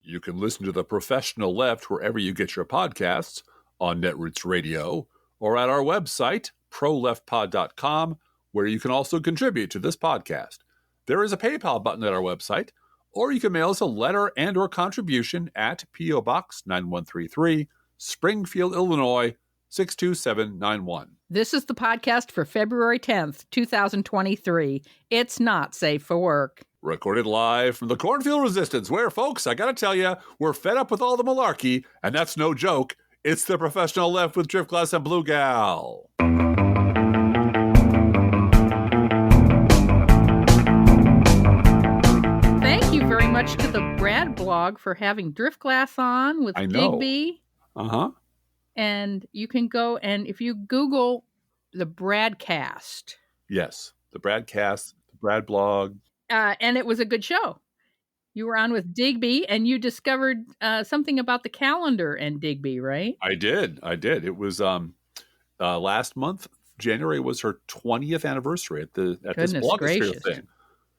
You can listen to The Professional Left wherever you get your podcasts, on Netroots Radio, or at our website, proleftpod.com, where you can also contribute to this podcast. There is a PayPal button at our website, or you can mail us a letter and or contribution at P.O. Box 9133, Springfield, Illinois, 62791. This is the podcast for February 10th, 2023. It's not safe for work. Recorded live from the Cornfield Resistance, where, folks, I gotta tell you, we're fed up with all the malarkey, and that's no joke. It's The Professional Left with Driftglass and Blue Gal. Thank you very much to the Brad blog for having Driftglass on with Digby. Uh-huh. And you can go and if you Google the Bradcast. Yes, the Bradcast, the Brad blog. And it was a good show. You were on with Digby and you discovered something about the calendar and Digby, right? I did. It was last month. January was her 20th anniversary at this blogosphere thing.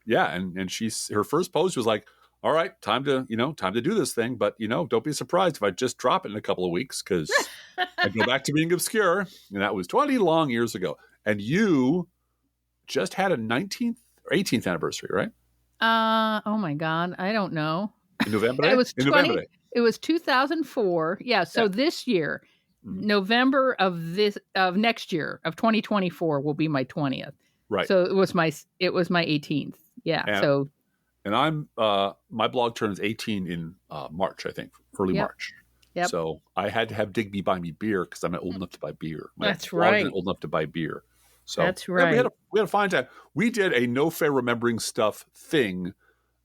Yeah, and her first post was like, all right, time to do this thing. But, don't be surprised if I just drop it in a couple of weeks because I go back to being obscure. And that was 20 long years ago. And you just had a 19th or 18th anniversary, right? Oh my God. I don't know. In November? It was 20. It was 2004. Yeah. So this year, November of next year of 2024 will be my 20th. Right. So it was my 18th. Yeah. And I'm my blog turns 18 in March, I think, early March. Yep. So I had to have Digby buy me beer because I'm not old enough to buy beer. That's right. Old enough to buy beer. So that's right. We had a fine time. We did a no fair remembering stuff thing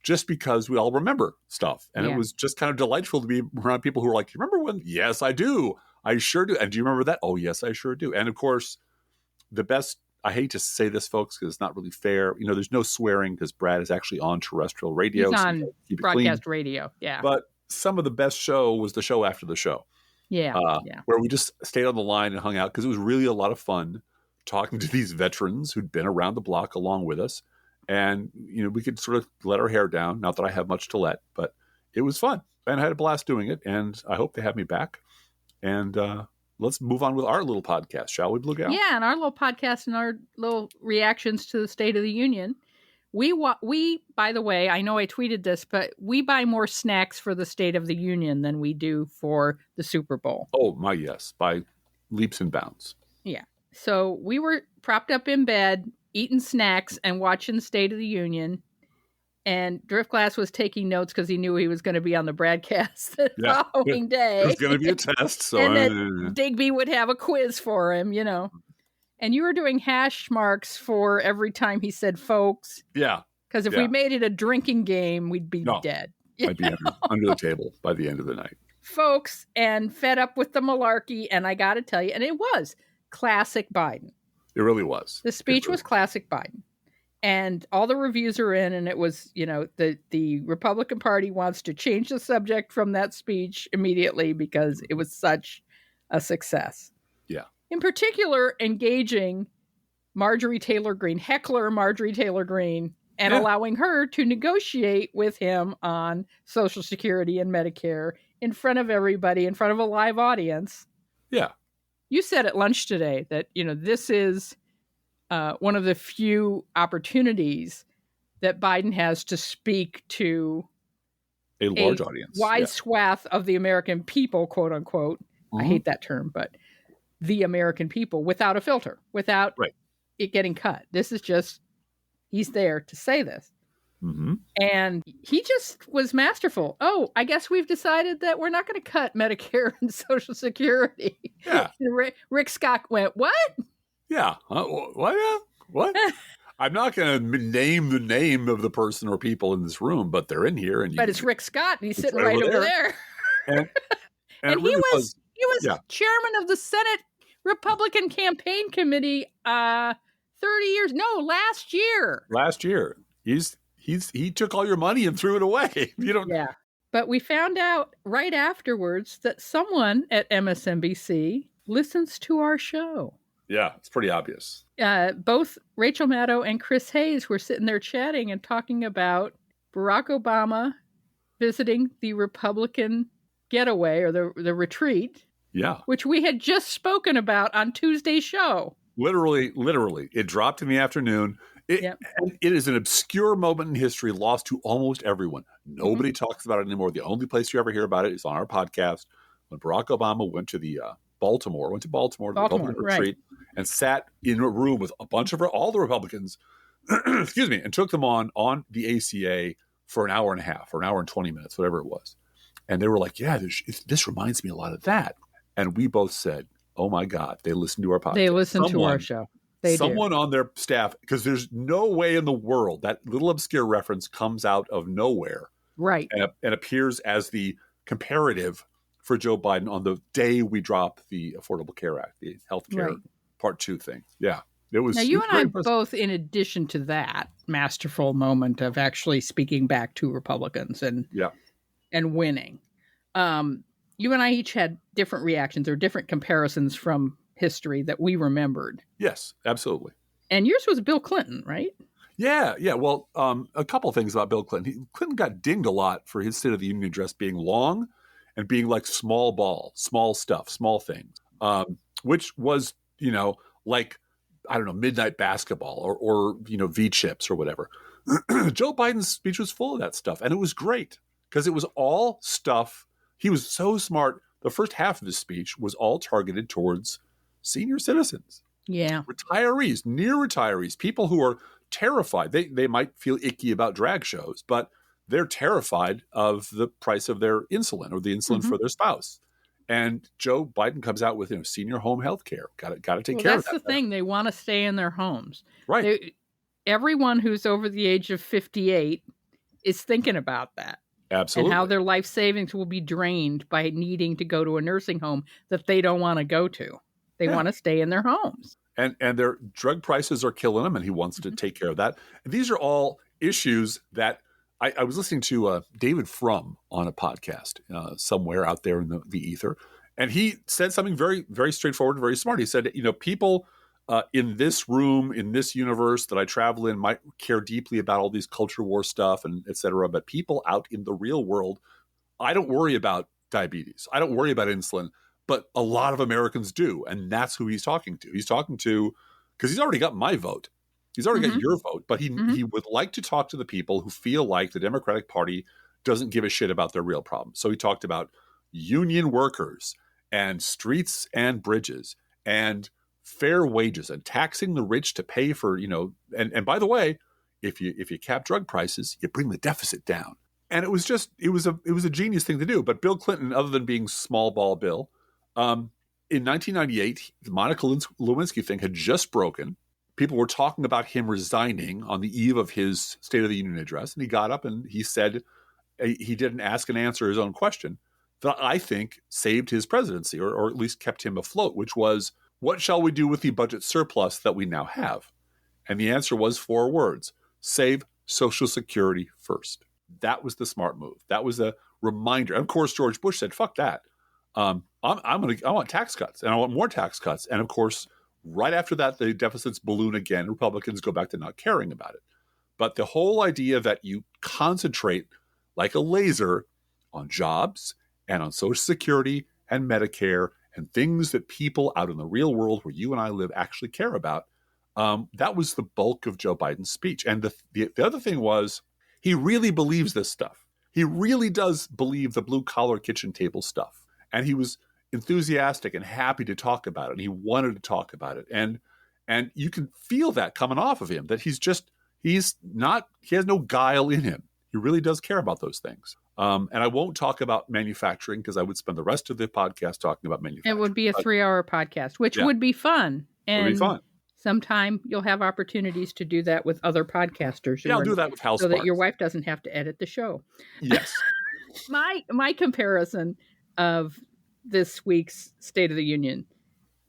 just because we all remember stuff. And it was just kind of delightful to be around people who are like, you remember when? Yes, I do. I sure do. And do you remember that? Oh, yes, I sure do. And of course, the best, I hate to say this, folks, because it's not really fair. There's no swearing because Brad is actually on terrestrial radio. He's on broadcast radio. Yeah. But some of the best show was the show after the show. Yeah. Where we just stayed on the line and hung out because it was really a lot of fun talking to these veterans who'd been around the block along with us. And, we could sort of let our hair down. Not that I have much to let, but it was fun. And I had a blast doing it. And I hope they have me back. And let's move on with our little podcast, shall we, Blue Gal? Yeah, and our little podcast and our little reactions to the State of the Union. We, by the way, I know I tweeted this, but we buy more snacks for the State of the Union than we do for the Super Bowl. Oh, my yes, by leaps and bounds. Yeah. So we were propped up in bed, eating snacks and watching the State of the Union. And Driftglass was taking notes because he knew he was going to be on the broadcast the following day. It was going to be a test. So and then Digby would have a quiz for him, And you were doing hash marks for every time he said folks. Yeah. Because if we made it a drinking game, we'd be dead. I'd be under the table by the end of the night. Folks, and fed up with the malarkey. And I got to tell you, and it was classic Biden. It really was. The speech was classic Biden. And all the reviews are in, and it was, the Republican Party wants to change the subject from that speech immediately because it was such a success. Yeah. In particular, engaging heckler Marjorie Taylor Greene, and allowing her to negotiate with him on Social Security and Medicare in front of everybody, in front of a live audience. Yeah. You said at lunch today that, this is one of the few opportunities that Biden has to speak to a large audience, wide swath of the American people, quote unquote. Mm-hmm. I hate that term, but the American people without a filter, without it getting cut. This is just, he's there to say this. Mm-hmm. And he just was masterful. Oh, I guess we've decided that we're not going to cut Medicare and Social Security. Yeah. Rick Scott went, what? Yeah. What? I'm not going to name the name of the person or people in this room, but they're in here. But it's Rick Scott, and he's sitting right over there. And he was chairman of the Senate Republican Campaign Committee 30 years. No, last year. Last year. He took all your money and threw it away. Yeah. But we found out right afterwards that someone at MSNBC listens to our show. Yeah, it's pretty obvious. Both Rachel Maddow and Chris Hayes were sitting there chatting and talking about Barack Obama visiting the Republican getaway or the retreat. Yeah. Which we had just spoken about on Tuesday's show. Literally. It dropped in the afternoon. It is an obscure moment in history lost to almost everyone. Nobody talks about it anymore. The only place you ever hear about it is on our podcast when Barack Obama went to Baltimore, the Republican retreat, and sat in a room with a bunch of all the Republicans, excuse me, and took them on the ACA for an hour and a half or an hour and 20 minutes, whatever it was. And they were like, yeah, this reminds me a lot of that. And we both said, oh my God, they listen to our podcast. They listen to our show. Someone on their staff, because there's no way in the world that little obscure reference comes out of nowhere. Right. And appears as the comparative for Joe Biden on the day we drop the Affordable Care Act, the healthcare Part 2 thing. Yeah. It was. Now, you and I both, in addition to that masterful moment of actually speaking back to Republicans and winning, you and I each had different reactions or different comparisons from history that we remembered. Yes, absolutely. And yours was Bill Clinton, right? Yeah. Well, a couple of things about Bill Clinton. Clinton got dinged a lot for his State of the Union address being long and being like small ball, small stuff, small things, which was, like, I don't know, midnight basketball or V-chips or whatever. Joe Biden's speech was full of that stuff. And it was great because it was all stuff. He was so smart. The first half of his speech was all targeted towards senior citizens. Yeah. Retirees, near retirees, people who are terrified. They might feel icky about drag shows, but they're terrified of the price of their insulin or the insulin for their spouse. And Joe Biden comes out with senior home health care. Got to take care of that. That's the thing. They want to stay in their homes. Right. Everyone who's over the age of 58 is thinking about that. Absolutely. And how their life savings will be drained by needing to go to a nursing home that they don't want to go to. They want to stay in their homes. And their drug prices are killing them, and he wants to take care of that. And these are all issues that I was listening to David Frum on a podcast somewhere out there in the ether, and he said something very, very straightforward and very smart. He said, people in this room, in this universe that I travel in might care deeply about all these culture war stuff and et cetera, but people out in the real world, I don't worry about diabetes. I don't worry about insulin. But a lot of Americans do, and that's who he's talking to. He's talking to, because he's already got my vote. He's already got your vote, but he would like to talk to the people who feel like the Democratic Party doesn't give a shit about their real problems. So he talked about union workers and streets and bridges and fair wages and taxing the rich to pay for, and by the way, if you cap drug prices, you bring the deficit down. And it was a genius thing to do. But Bill Clinton, other than being small ball Bill, in 1998, the Monica Lewinsky thing had just broken. People were talking about him resigning on the eve of his State of the Union address. And he got up and he said he didn't ask and answer his own question that I think saved his presidency or at least kept him afloat, which was, what shall we do with the budget surplus that we now have? And the answer was 4 words: save Social Security first. That was the smart move. That was a reminder. And of course, George Bush said, fuck that. I want tax cuts, and I want more tax cuts. And of course, right after that, the deficits balloon again. Republicans go back to not caring about it. But the whole idea that you concentrate like a laser on jobs and on Social Security and Medicare and things that people out in the real world where you and I live actually care about, that was the bulk of Joe Biden's speech. And the other thing was, he really believes this stuff. He really does believe the blue-collar kitchen table stuff. And he was enthusiastic and happy to talk about it. And he wanted to talk about it. And you can feel that coming off of him, that he has no guile in him. He really does care about those things. And I won't talk about manufacturing because I would spend the rest of the podcast talking about manufacturing. It would be a 3-hour podcast, which would be fun. And it would be fun. Sometime you'll have opportunities to do that with other podcasters. Yeah, I'll do that with House so that your wife doesn't have to edit the show. Yes. My comparison of this week's State of the Union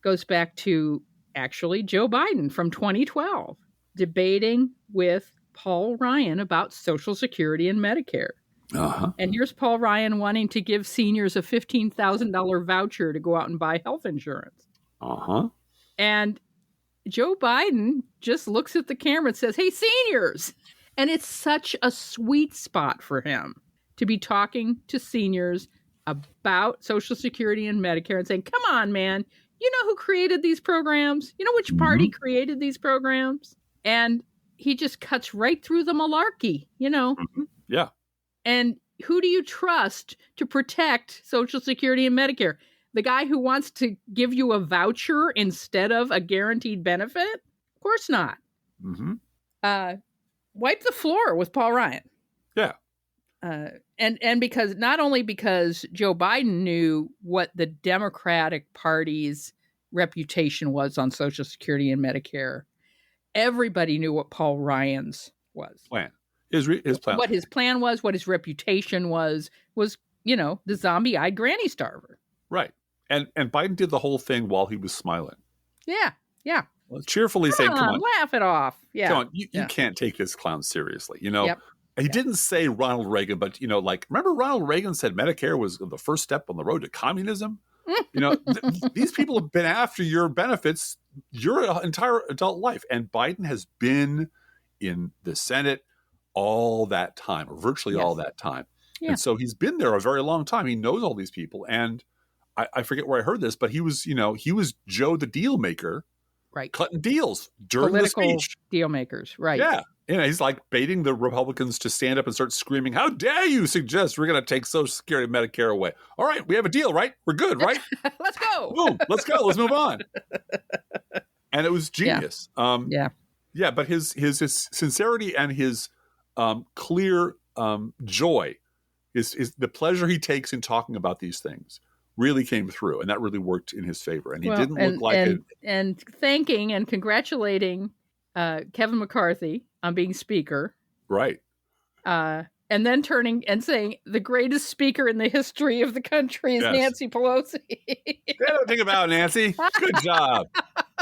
goes back to actually Joe Biden from 2012 debating with Paul Ryan about Social Security and Medicare. Uh-huh. And here's Paul Ryan wanting to give seniors a $15,000 voucher to go out and buy health insurance. Uh-huh. And Joe Biden just looks at the camera and says, hey, seniors. And it's such a sweet spot for him to be talking to seniors about Social Security and Medicare and saying, come on, man, you know who created these programs? You know which party created these programs? And he just cuts right through the malarkey, you know? Yeah. And who do you trust to protect Social Security and Medicare? The guy who wants to give you a voucher instead of a guaranteed benefit? Of course not. Wipe the floor with Paul Ryan. Yeah. And because not only because Joe Biden knew what the Democratic Party's reputation was on Social Security and Medicare, everybody knew what Paul Ryan's plan. His plan. What his plan was, what his reputation was, you know, the zombie-eyed granny starver. Right. And Biden did the whole thing while he was smiling. Yeah. Yeah. Well, cheerfully saying, come on. Laugh it off. Yeah. Come on. You can't take this clown seriously. You know, he didn't say Ronald Reagan, but, you know, like, remember Ronald Reagan said Medicare was the first step on the road to communism? You know, these people have been after your benefits your entire adult life. And Biden has been in the Senate all that time, or virtually all that time. Yeah. And so he's been there a very long time. He knows all these people. And I forget where I heard this, but he was Joe the deal maker, right? Cutting deals during Political the speech. Deal makers, right? Yeah. You know, he's like baiting the Republicans to stand up and start screaming, how dare you suggest we're going to take Social Security and Medicare away? All right, we have a deal, right? We're good, right? Let's go. Boom, let's go. Let's move on. And it was genius. Yeah, but his sincerity and his clear joy, is the pleasure he takes in talking about these things really came through, and that really worked in his favor. And he didn't look like it. And thanking and congratulating Kevin McCarthy on being speaker. Right. And then turning and saying the greatest speaker in the history of the country is Nancy Pelosi. Think about Nancy. Good job.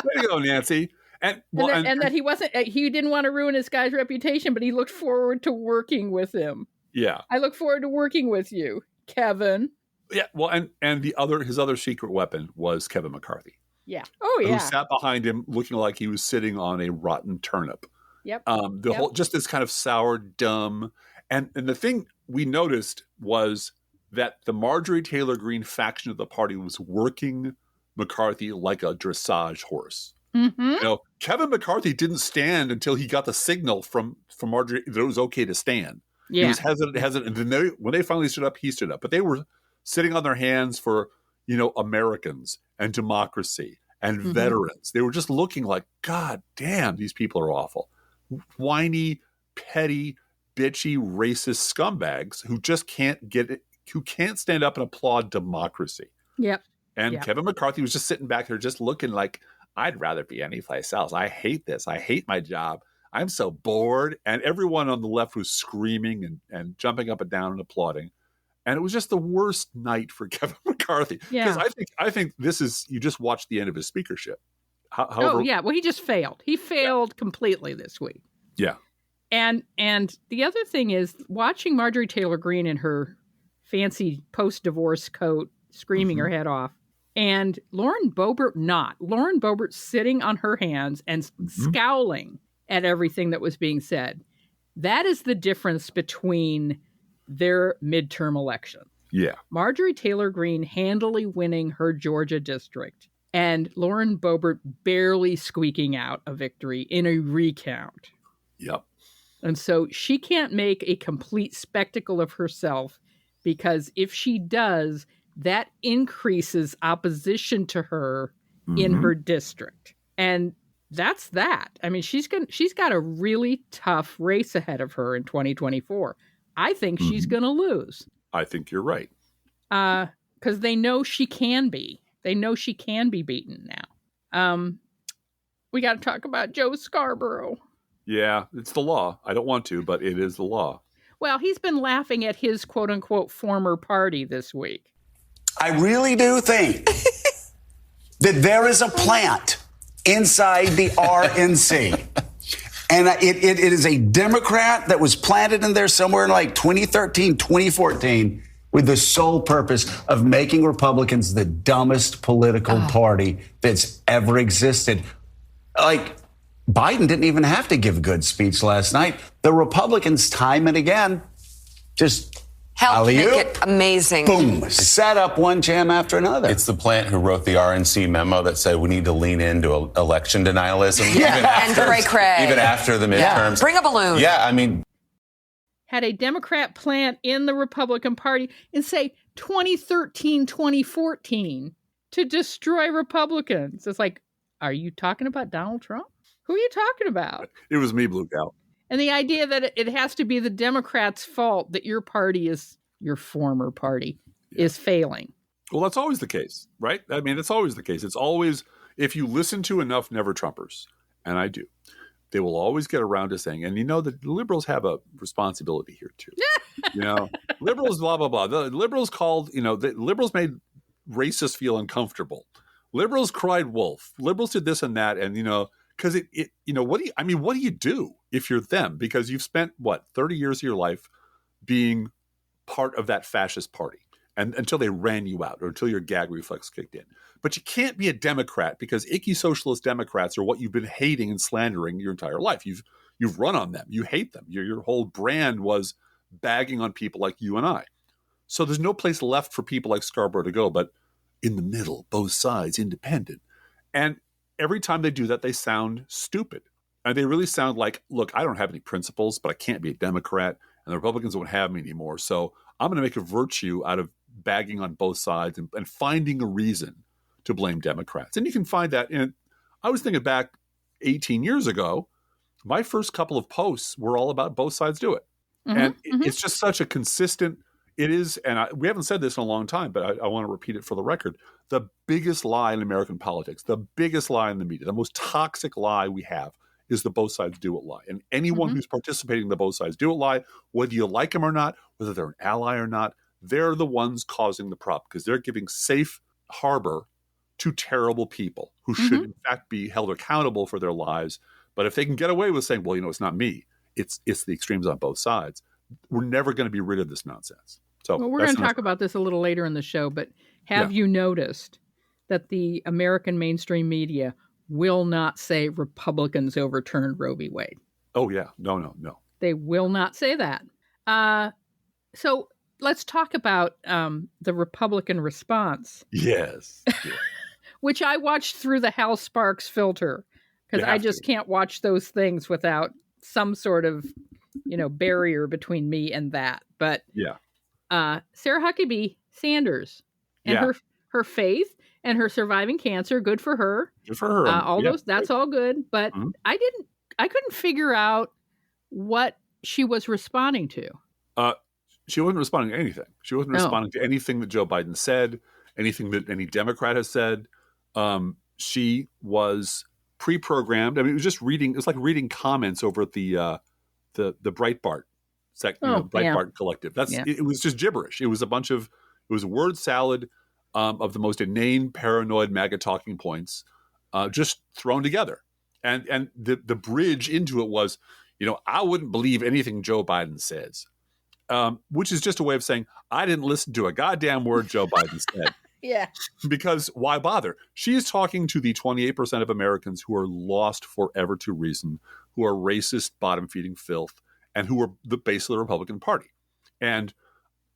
Way to go, Nancy. And that he didn't want to ruin his guy's reputation, but he looked forward to working with him. Yeah. I look forward to working with you, Kevin. Yeah. Well, and his other secret weapon was Kevin McCarthy. Yeah. Oh, yeah. Who sat behind him looking like he was sitting on a rotten turnip. Yep. Whole, just this kind of sour, dumb. And the thing we noticed was that the Marjorie Taylor Greene faction of the party was working McCarthy like a dressage horse. Mm-hmm. You know, Kevin McCarthy didn't stand until he got the signal from Marjorie that it was okay to stand. Yeah. He was hesitant. And then when they finally stood up, he stood up. But they were sitting on their hands for, you know, Americans and democracy and veterans. They were just looking like, God damn, these people are awful. Whiny, petty, bitchy, racist scumbags who just can't get it, who can't stand up and applaud democracy. Yep. And Kevin McCarthy was just sitting back there just looking like, I'd rather be anyplace else. I hate this. I hate my job. I'm so bored. And everyone on the left was screaming and jumping up and down and applauding. And it was just the worst night for Kevin McCarthy. Because I think this is, you just watched the end of his speakership. Well, he just failed. He failed completely this week. Yeah. And the other thing is watching Marjorie Taylor Greene in her fancy post-divorce coat screaming her head off, and Lauren Boebert sitting on her hands and scowling at everything that was being said. That is the difference between their midterm election. Yeah. Marjorie Taylor Greene handily winning her Georgia district and Lauren Boebert barely squeaking out a victory in a recount. Yep. And so she can't make a complete spectacle of herself, because if she does, that increases opposition to her in her district. And that's that. I mean, she's got a really tough race ahead of her in 2024. I think she's going to lose. I think you're right. Because they know she can be. They know she can be beaten now. We got to talk about Joe Scarborough. Yeah, it's the law. I don't want to, but it is the law. Well, he's been laughing at his quote-unquote former party this week. I really do think that there is a plant inside the RNC. And it is a Democrat that was planted in there somewhere in like 2013, 2014, with the sole purpose of making Republicans the dumbest political party that's ever existed. Like, Biden didn't even have to give a good speech last night. The Republicans, time and again, just Help make it amazing. Boom. Set up one jam after another. It's the plant who wrote the RNC memo that said we need to lean into election denialism. And cray. Even after the midterms. Bring a balloon. Yeah, I mean. Had a Democrat plant in the Republican Party in, say, 2013, 2014 to destroy Republicans. It's like, are you talking about Donald Trump? Who are you talking about? It was me, Blue Cow. And the idea that it has to be the Democrats' fault that your party is, your former party, is failing. Well, that's always the case, right? I mean, it's always the case. It's always, if you listen to enough Never Trumpers, and I do, they will always get around to saying, and the liberals have a responsibility here too. Liberals, blah, blah, blah. The liberals the liberals made racists feel uncomfortable. Liberals cried wolf. Liberals did this and that. And, because what do you do if you're them? Because you've spent 30 years of your life being part of that fascist party, and until they ran you out or until your gag reflex kicked in. But you can't be a Democrat because icky socialist Democrats are what you've been hating and slandering your entire life. You've run on them. You hate them. Your whole brand was bagging on people like you and I. So there's no place left for people like Scarborough to go, but in the middle, both sides, independent. And every time they do that, they sound stupid. And they really sound like, look, I don't have any principles, but I can't be a Democrat, and the Republicans won't have me anymore. So I'm going to make a virtue out of bagging on both sides and finding a reason to blame Democrats. And you can find that I was thinking back 18 years ago, my first couple of posts were all about both sides do it. Mm-hmm, and it's just such a consistent, it is, and we haven't said this in a long time, but I want to repeat it for the record. The biggest lie in American politics, the biggest lie in the media, the most toxic lie we have is the both sides do it lie. And anyone who's participating in the both sides do it lie, whether you like them or not, whether they're an ally or not, they're the ones causing the problem because they're giving safe harbor to terrible people who should in fact be held accountable for their lives. But if they can get away with saying, well, it's not me, it's the extremes on both sides, we're never going to be rid of this nonsense. So we're going to talk about this a little later in the show, but have you noticed that the American mainstream media will not say Republicans overturned Roe v. Wade? Oh, yeah. No. They will not say that. So let's talk about the Republican response. Yes. Yeah. Which I watched through the Hal Sparks filter because I just can't watch those things without some sort of, barrier between me and that. But Sarah Huckabee Sanders and her faith and her surviving cancer, good for her. Good for her. All those, that's all good. But I couldn't figure out what she was responding to. She wasn't responding to anything. She wasn't responding to anything that Joe Biden said, anything that any Democrat has said. She was pre-programmed. I mean, it was just reading. It was like reading comments over at the Breitbart Breitbart Collective. It was just gibberish. It was a word salad of the most inane, paranoid MAGA talking points, just thrown together. And the bridge into it was, I wouldn't believe anything Joe Biden says, which is just a way of saying I didn't listen to a goddamn word Joe Biden said. Yeah. Because why bother? She is talking to the 28% of Americans who are lost forever to reason, who are racist, bottom-feeding filth, and who are the base of the Republican Party. And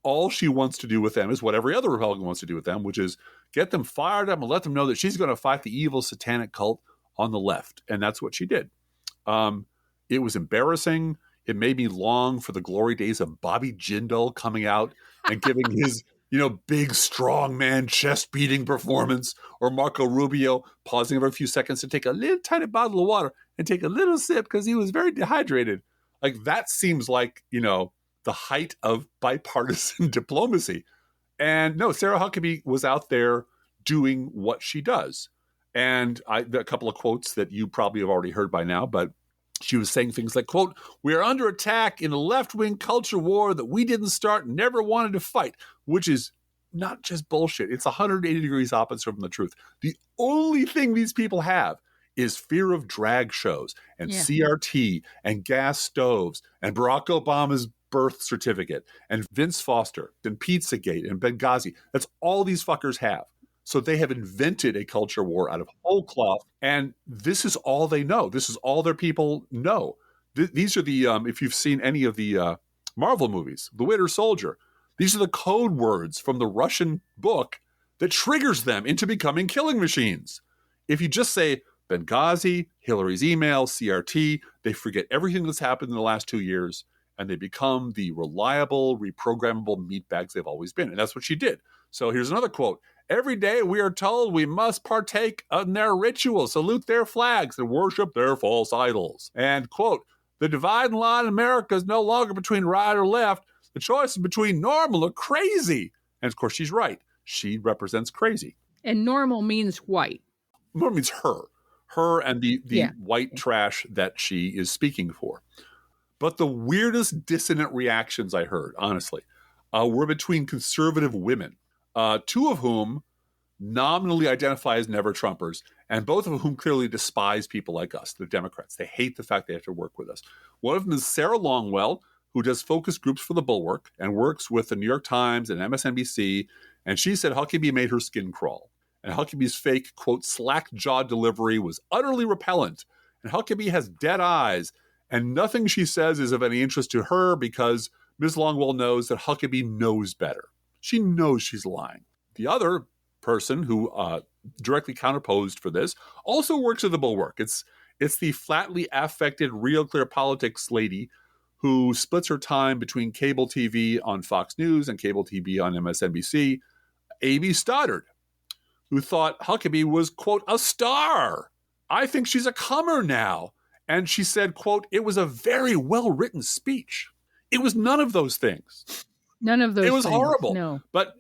all she wants to do with them is what every other Republican wants to do with them, which is get them fired up and let them know that she's going to fight the evil satanic cult on the left. And that's what she did. It was embarrassing. It made me long for the glory days of Bobby Jindal coming out and giving his big, strong man, chest-beating performance, or Marco Rubio pausing every few seconds to take a little tiny bottle of water and take a little sip because he was very dehydrated. Like, that seems like, the height of bipartisan diplomacy. And no, Sarah Huckabee was out there doing what she does. And a couple of quotes that you probably have already heard by now, but she was saying things like, quote, "We are under attack in a left-wing culture war that we didn't start and never wanted to fight," which is not just bullshit. It's 180 degrees opposite from the truth. The only thing these people have is fear of drag shows and CRT and gas stoves and Barack Obama's birth certificate and Vince Foster and Pizzagate and Benghazi. That's all these fuckers have. So they have invented a culture war out of whole cloth, and this is all they know. This is all their people know. These are the if you've seen any of the Marvel movies, The Winter Soldier, These are the code words from the Russian book that triggers them into becoming killing machines. If you just say Benghazi, Hillary's email, CRT, they forget everything that's happened in the last 2 years, and they become the reliable, reprogrammable meatbags they've always been. And that's what she did. So here's another quote. Every day we are told we must partake in their rituals, salute their flags, and worship their false idols. And, quote, the dividing line in America is no longer between right or left. The choice is between normal or crazy. And, of course, she's right. She represents crazy. And normal means white. Normal means her. Her and the white trash that she is speaking for. But the weirdest dissonant reactions I heard, honestly, were between conservative women. Two of whom nominally identify as never-Trumpers, and both of whom clearly despise people like us, the Democrats. They hate the fact they have to work with us. One of them is Sarah Longwell, who does focus groups for The Bulwark and works with the New York Times and MSNBC, and she said Huckabee made her skin crawl. And Huckabee's fake, quote, slack-jawed delivery was utterly repellent, and Huckabee has dead eyes, and nothing she says is of any interest to her because Ms. Longwell knows that Huckabee knows better. She knows she's lying. The other person who directly counterposed for this also works at The Bulwark. It's the flatly affected Real Clear Politics lady who splits her time between cable TV on Fox News and cable TV on MSNBC, A.B. Stoddard, who thought Huckabee was, quote, a star. I think she's a comer now. And she said, quote, it was a very well-written speech. It was none of those things. None of those It was things, horrible. No. But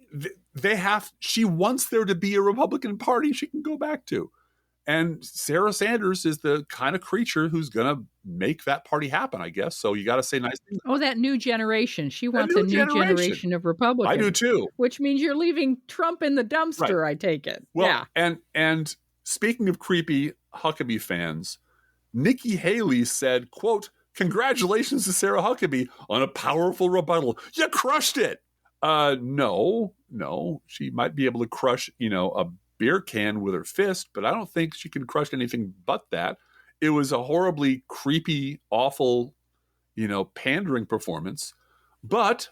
she wants there to be a Republican Party she can go back to. And Sarah Sanders is the kind of creature who's going to make that party happen, I guess. So you got to say nice things. Oh, that new generation. She wants a new generation of Republicans. I do too. Which means you're leaving Trump in the dumpster, right. I take it. Well, yeah. And speaking of creepy Huckabee fans, Nikki Haley said, quote, congratulations to Sarah Huckabee on a powerful rebuttal. You crushed it. No. She might be able to crush, a beer can with her fist, but I don't think she can crush anything but that. It was a horribly creepy, awful, pandering performance. But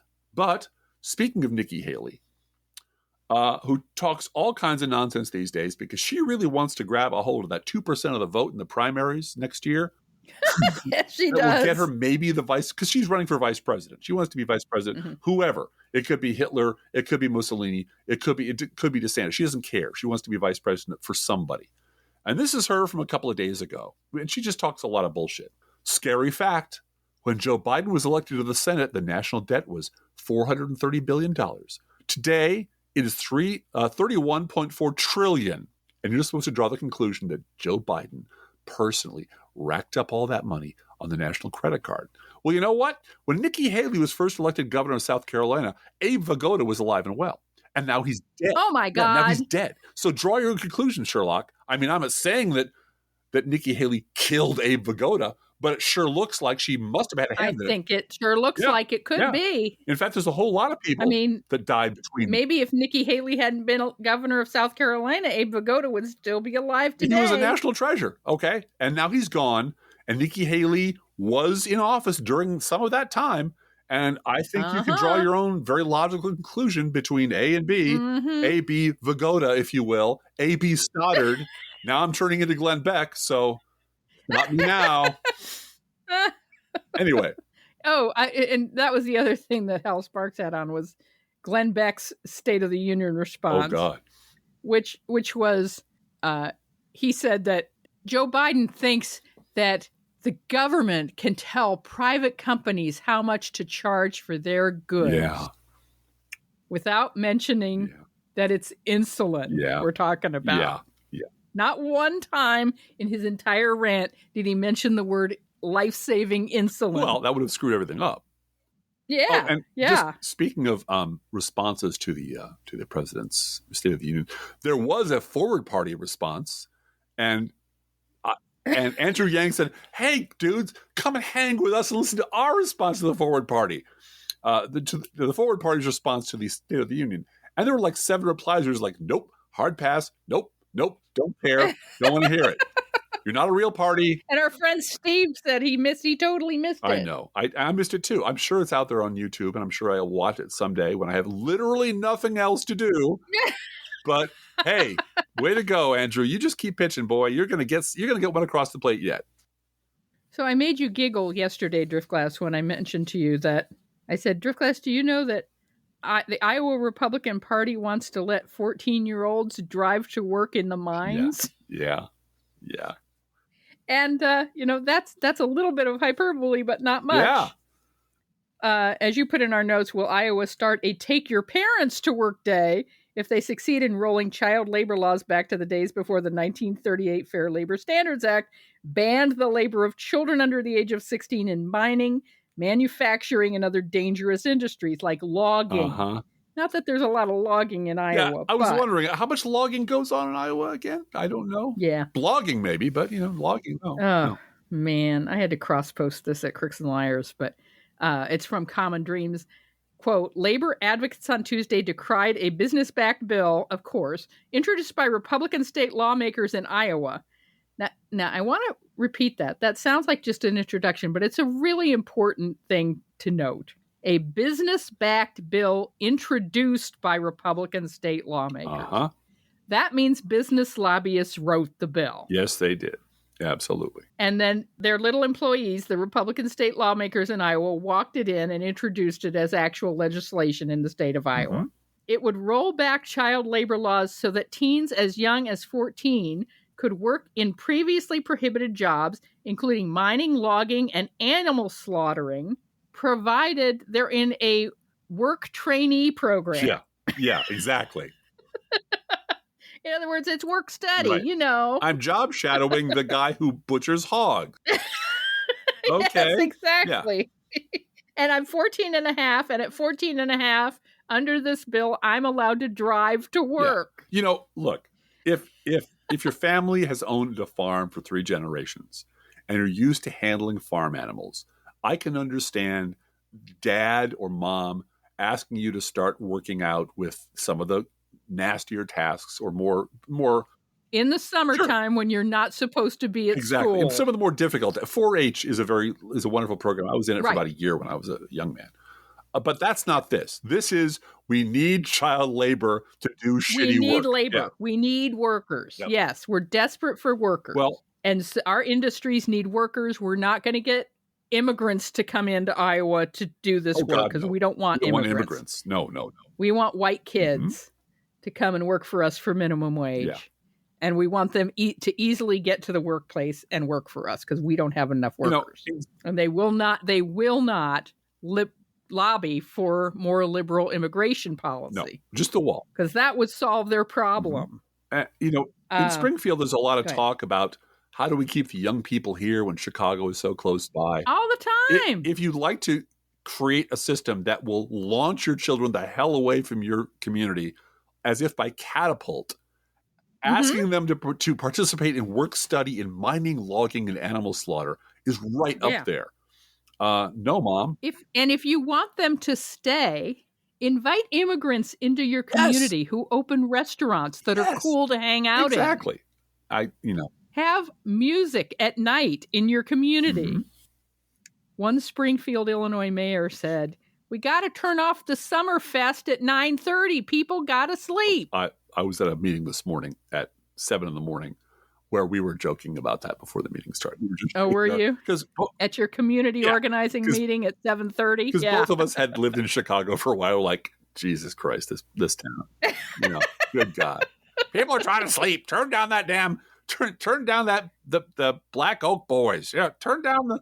speaking of Nikki Haley, who talks all kinds of nonsense these days because she really wants to grab a hold of that 2% of the vote in the primaries next year. Yes, she that does. Will get her maybe the vice, because she's running for vice president. She wants to be vice president, whoever. It could be Hitler. It could be Mussolini. It could be DeSantis. She doesn't care. She wants to be vice president for somebody. And this is her from a couple of days ago. And she just talks a lot of bullshit. Scary fact. When Joe Biden was elected to the Senate, the national debt was $430 billion. Today, it is $31.4 trillion. And you're supposed to draw the conclusion that Joe Biden personally racked up all that money on the national credit card. Well, you know what? When Nikki Haley was first elected governor of South Carolina, Abe Vigoda was alive and well. And now he's dead. Oh, my God. Yeah, now he's dead. So draw your own conclusion, Sherlock. I mean, I'm not saying that Nikki Haley killed Abe Vigoda, but it sure looks like she must have had a hand in it. I think it sure looks like it could be. In fact, there's a whole lot of people that died between. Maybe if Nikki Haley hadn't been governor of South Carolina, Abe Vigoda would still be alive today. He was a national treasure, okay? And now he's gone, and Nikki Haley was in office during some of that time, and I think you can draw your own very logical conclusion between A and B, A.B. Vigoda, if you will, A.B. Stoddard. Now I'm turning into Glenn Beck, so not me now. Anyway. And that was the other thing that Hal Sparks had on was Glenn Beck's State of the Union response. Oh, God. Which was, he said that Joe Biden thinks that the government can tell private companies how much to charge for their goods without mentioning that it's insulin we're talking about. Yeah. Not one time in his entire rant did he mention the word life-saving insulin. Well, that would have screwed everything up. Yeah. Just speaking of responses to the president's State of the Union, there was a Forward Party response, and Andrew Yang said, "Hey, dudes, come and hang with us and listen to our response to the Forward Party." The Forward Party's response to the State of the Union, and there were like 7 replies. There was like, "Nope, hard pass. Nope, don't care, don't want to hear it." You're not a real party. And our friend Steve said he totally missed it. I know. I missed it too. I'm sure it's out there on YouTube, and I'm sure I'll watch it someday when I have literally nothing else to do. But hey, way to go, Andrew. You just keep pitching, boy. You're gonna get one across the plate yet. So I made you giggle yesterday, Driftglass, when I mentioned to you that I said, Driftglass, do you know that the Iowa Republican Party wants to let 14-year-olds drive to work in the mines? Yeah. And that's a little bit of hyperbole, but not much. Yeah. As you put in our notes, will Iowa start a Take Your Parents to Work Day if they succeed in rolling child labor laws back to the days before the 1938 Fair Labor Standards Act banned the labor of children under the age of 16 in mining, manufacturing, and other dangerous industries like logging. Not that there's a lot of logging in Iowa. Yeah, I was wondering how much logging goes on in Iowa again? I don't know. Yeah. Blogging maybe, but logging, no. Oh, man. I had to cross-post this at Crooks and Liars, but it's from Common Dreams. Quote, labor advocates on Tuesday decried a business-backed bill, of course, introduced by Republican state lawmakers in Iowa. Now, I want to repeat that. That sounds like just an introduction, but it's a really important thing to note. A business-backed bill introduced by Republican state lawmakers. That means business lobbyists wrote the bill. Yes, they did. Absolutely. And then their little employees, the Republican state lawmakers in Iowa, walked it in and introduced it as actual legislation in the state of Iowa. It would roll back child labor laws so that teens as young as 14 could work in previously prohibited jobs, including mining, logging, and animal slaughtering, provided they're in a work trainee program. Yeah, exactly. In other words, it's work study, right. I'm job shadowing the guy who butchers hogs. Okay. Yes, exactly. Yeah. And I'm 14 and a half, and at 14 and a half, under this bill, I'm allowed to drive to work. Yeah. Look, if your family has owned a farm for 3 generations and are used to handling farm animals, I can understand dad or mom asking you to start working out with some of the nastier tasks or more in the summertime when you're not supposed to be at exactly. school. And some of the more difficult. 4-H is a wonderful program. I was in it for about a year when I was a young man. But that's not this. This is we need child labor to do shitty work. We need labor. Yeah. We need workers. Yep. Yes, we're desperate for workers. Well, and so our industries need workers. We're not going to get immigrants to come into Iowa to do this work because we don't want immigrants. No. We want white kids to come and work for us for minimum wage. Yeah. And we want them to easily get to the workplace and work for us because we don't have enough workers. And they will not lobby for more liberal immigration policy. No, just the wall. Because that would solve their problem. In Springfield, there's a lot of talk about how do we keep the young people here when Chicago is so close by? All the time. If you'd like to create a system that will launch your children the hell away from your community, as if by catapult, asking them to participate in work study in mining, logging, and animal slaughter is right up there. No, Mom. If you want them to stay, invite immigrants into your community who open restaurants that are cool to hang out in. Exactly. Have music at night in your community. One Springfield, Illinois mayor said, "We got to turn off the summer fest at 9:30. People got to sleep." I was at a meeting this morning at 7 a.m. where we were joking about that before the meeting started. Were you? At your community organizing meeting at 7:30? Because both of us had lived in Chicago for a while. Like, Jesus Christ, this town. Good God. People are trying to sleep. Turn down that damn... Turn down the Black Oak Boys. Yeah, turn down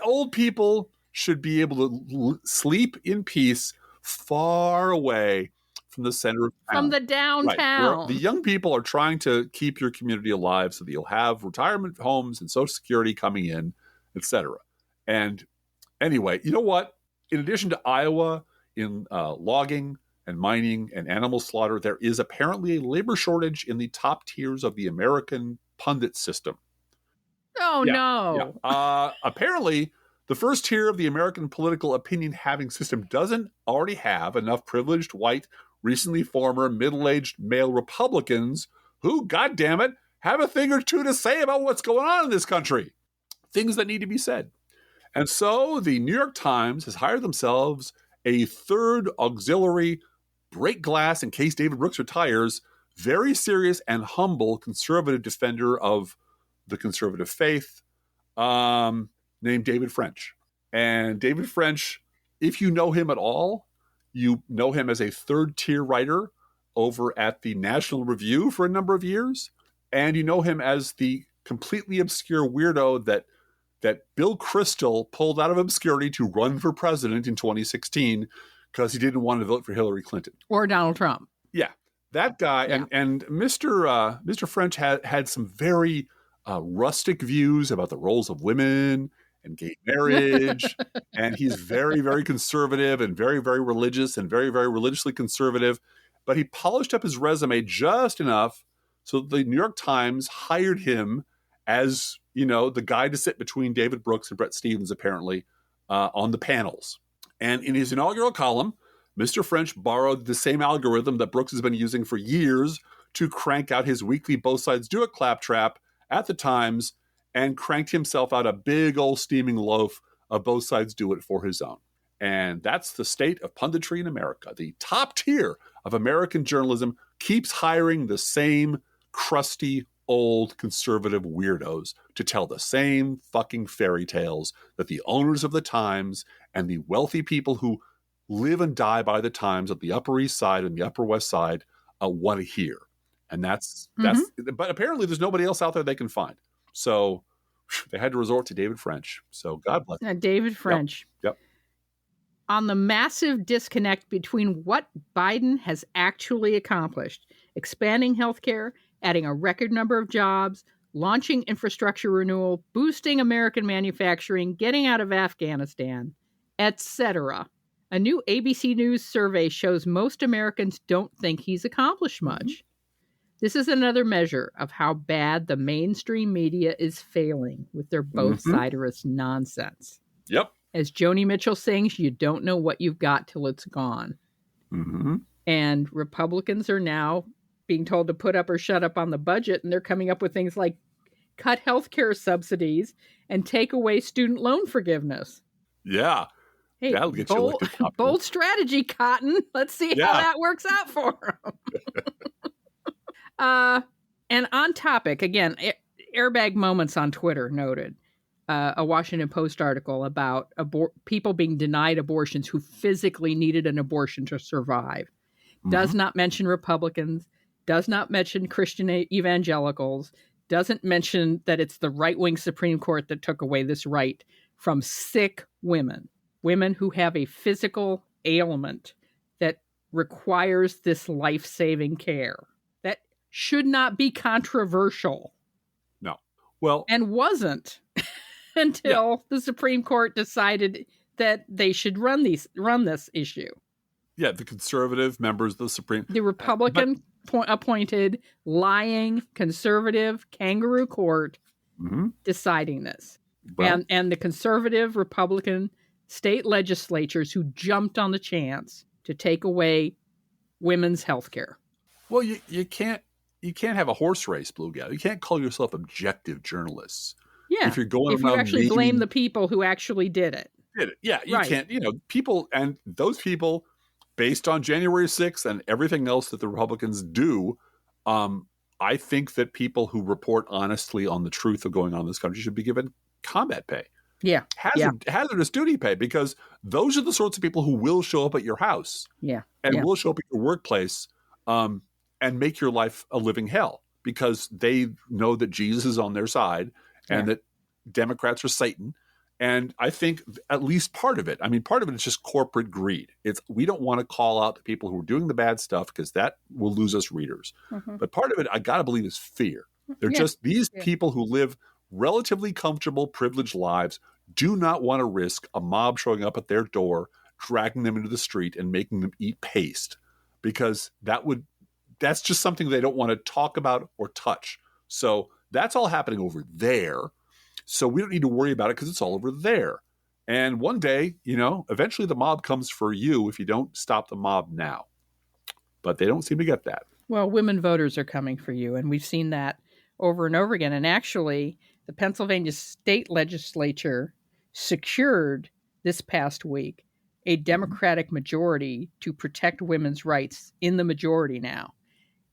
old people should be able to sleep in peace far away from the center of town. From the downtown. Right, the young people are trying to keep your community alive so that you'll have retirement homes and Social Security coming in, etc. And anyway, you know what? In addition to Iowa, in logging and mining and animal slaughter, there is apparently a labor shortage in the top tiers of the American pundit system. Oh, no. Yeah. Apparently, the first tier of the American political opinion having system doesn't already have enough privileged white, recently former middle-aged male Republicans who, goddammit, have a thing or two to say about what's going on in this country. Things that need to be said. And so the New York Times has hired themselves a third auxiliary break glass in case David Brooks retires, very serious and humble conservative defender of the conservative faith, named David French. And David French, if you know him at all, you know him as a third-tier writer over at the National Review for a number of years. And you know him as the completely obscure weirdo that Bill Kristol pulled out of obscurity to run for president in 2016 because he didn't want to vote for Hillary Clinton. Or Donald Trump. Yeah, that guy. Yeah. And Mr. French had some very rustic views about the roles of women and gay marriage. And he's very, very conservative and very, very religious and very, very religiously conservative. But he polished up his resume just enough so the New York Times hired him as, the guy to sit between David Brooks and Bret Stephens, apparently, on the panels. And in his inaugural column, Mr. French borrowed the same algorithm that Brooks has been using for years to crank out his weekly Both Sides Do It claptrap at the Times, and cranked himself out a big old steaming loaf of Both Sides Do It for his own. And that's the state of punditry in America. The top tier of American journalism keeps hiring the same crusty, old conservative weirdos to tell the same fucking fairy tales that the owners of the Times and the wealthy people who live and die by the Times at the Upper East Side and the Upper West Side want to hear. And that's but apparently there's nobody else out there they can find. So they had to resort to David French. So God bless him. David French. Yep. On the massive disconnect between what Biden has actually accomplished, expanding healthcare, adding a record number of jobs, launching infrastructure renewal, boosting American manufacturing, getting out of Afghanistan, etc. A new ABC News survey shows most Americans don't think he's accomplished much. This is another measure of how bad the mainstream media is failing with their both-siderist nonsense. Yep. As Joni Mitchell sings, you don't know what you've got till it's gone. And Republicans are now being told to put up or shut up on the budget, and they're coming up with things like cut healthcare subsidies and take away student loan forgiveness. Yeah. Hey, that'll get you elected. Bold strategy, Cotton. Let's see how that works out for them. And on topic, again, airbag moments on Twitter noted. A Washington Post article about people being denied abortions who physically needed an abortion to survive. Does not mention Republicans, does not mention Christian evangelicals, doesn't mention that it's the right-wing Supreme Court that took away this right from sick women who have a physical ailment that requires this life-saving care. That should not be controversial. No. Well, and wasn't until the Supreme Court decided that they should run this issue. Yeah, the conservative members of the Supreme... The Republican appointed, lying, conservative kangaroo court deciding this. Well, and the conservative Republican state legislatures who jumped on the chance to take away women's health care. Well, you can't have a horse race, Blue Gal. You can't call yourself objective journalists. Yeah, if you actually blame the people who actually did it. Yeah, you can't. People, and those people, based on January 6th and everything else that the Republicans do, I think that people who report honestly on the truth of going on in this country should be given combat pay. Yeah. Hazardous duty pay, because those are the sorts of people who will show up at your house. Yeah. And will show up at your workplace and make your life a living hell, because they know that Jesus is on their side and that Democrats are Satan. And I think at least part of it is just corporate greed. We don't want to call out the people who are doing the bad stuff because that will lose us readers. But part of it, I got to believe, is fear. They're just these people who live relatively comfortable, privileged lives do not want to risk a mob showing up at their door, dragging them into the street and making them eat paste, because that's just something they don't want to talk about or touch. So that's all happening over there. So we don't need to worry about it because it's all over there. And one day, eventually the mob comes for you if you don't stop the mob now. But they don't seem to get that. Well, women voters are coming for you. And we've seen that over and over again. And actually, the Pennsylvania state legislature secured this past week a Democratic majority to protect women's rights in the majority now.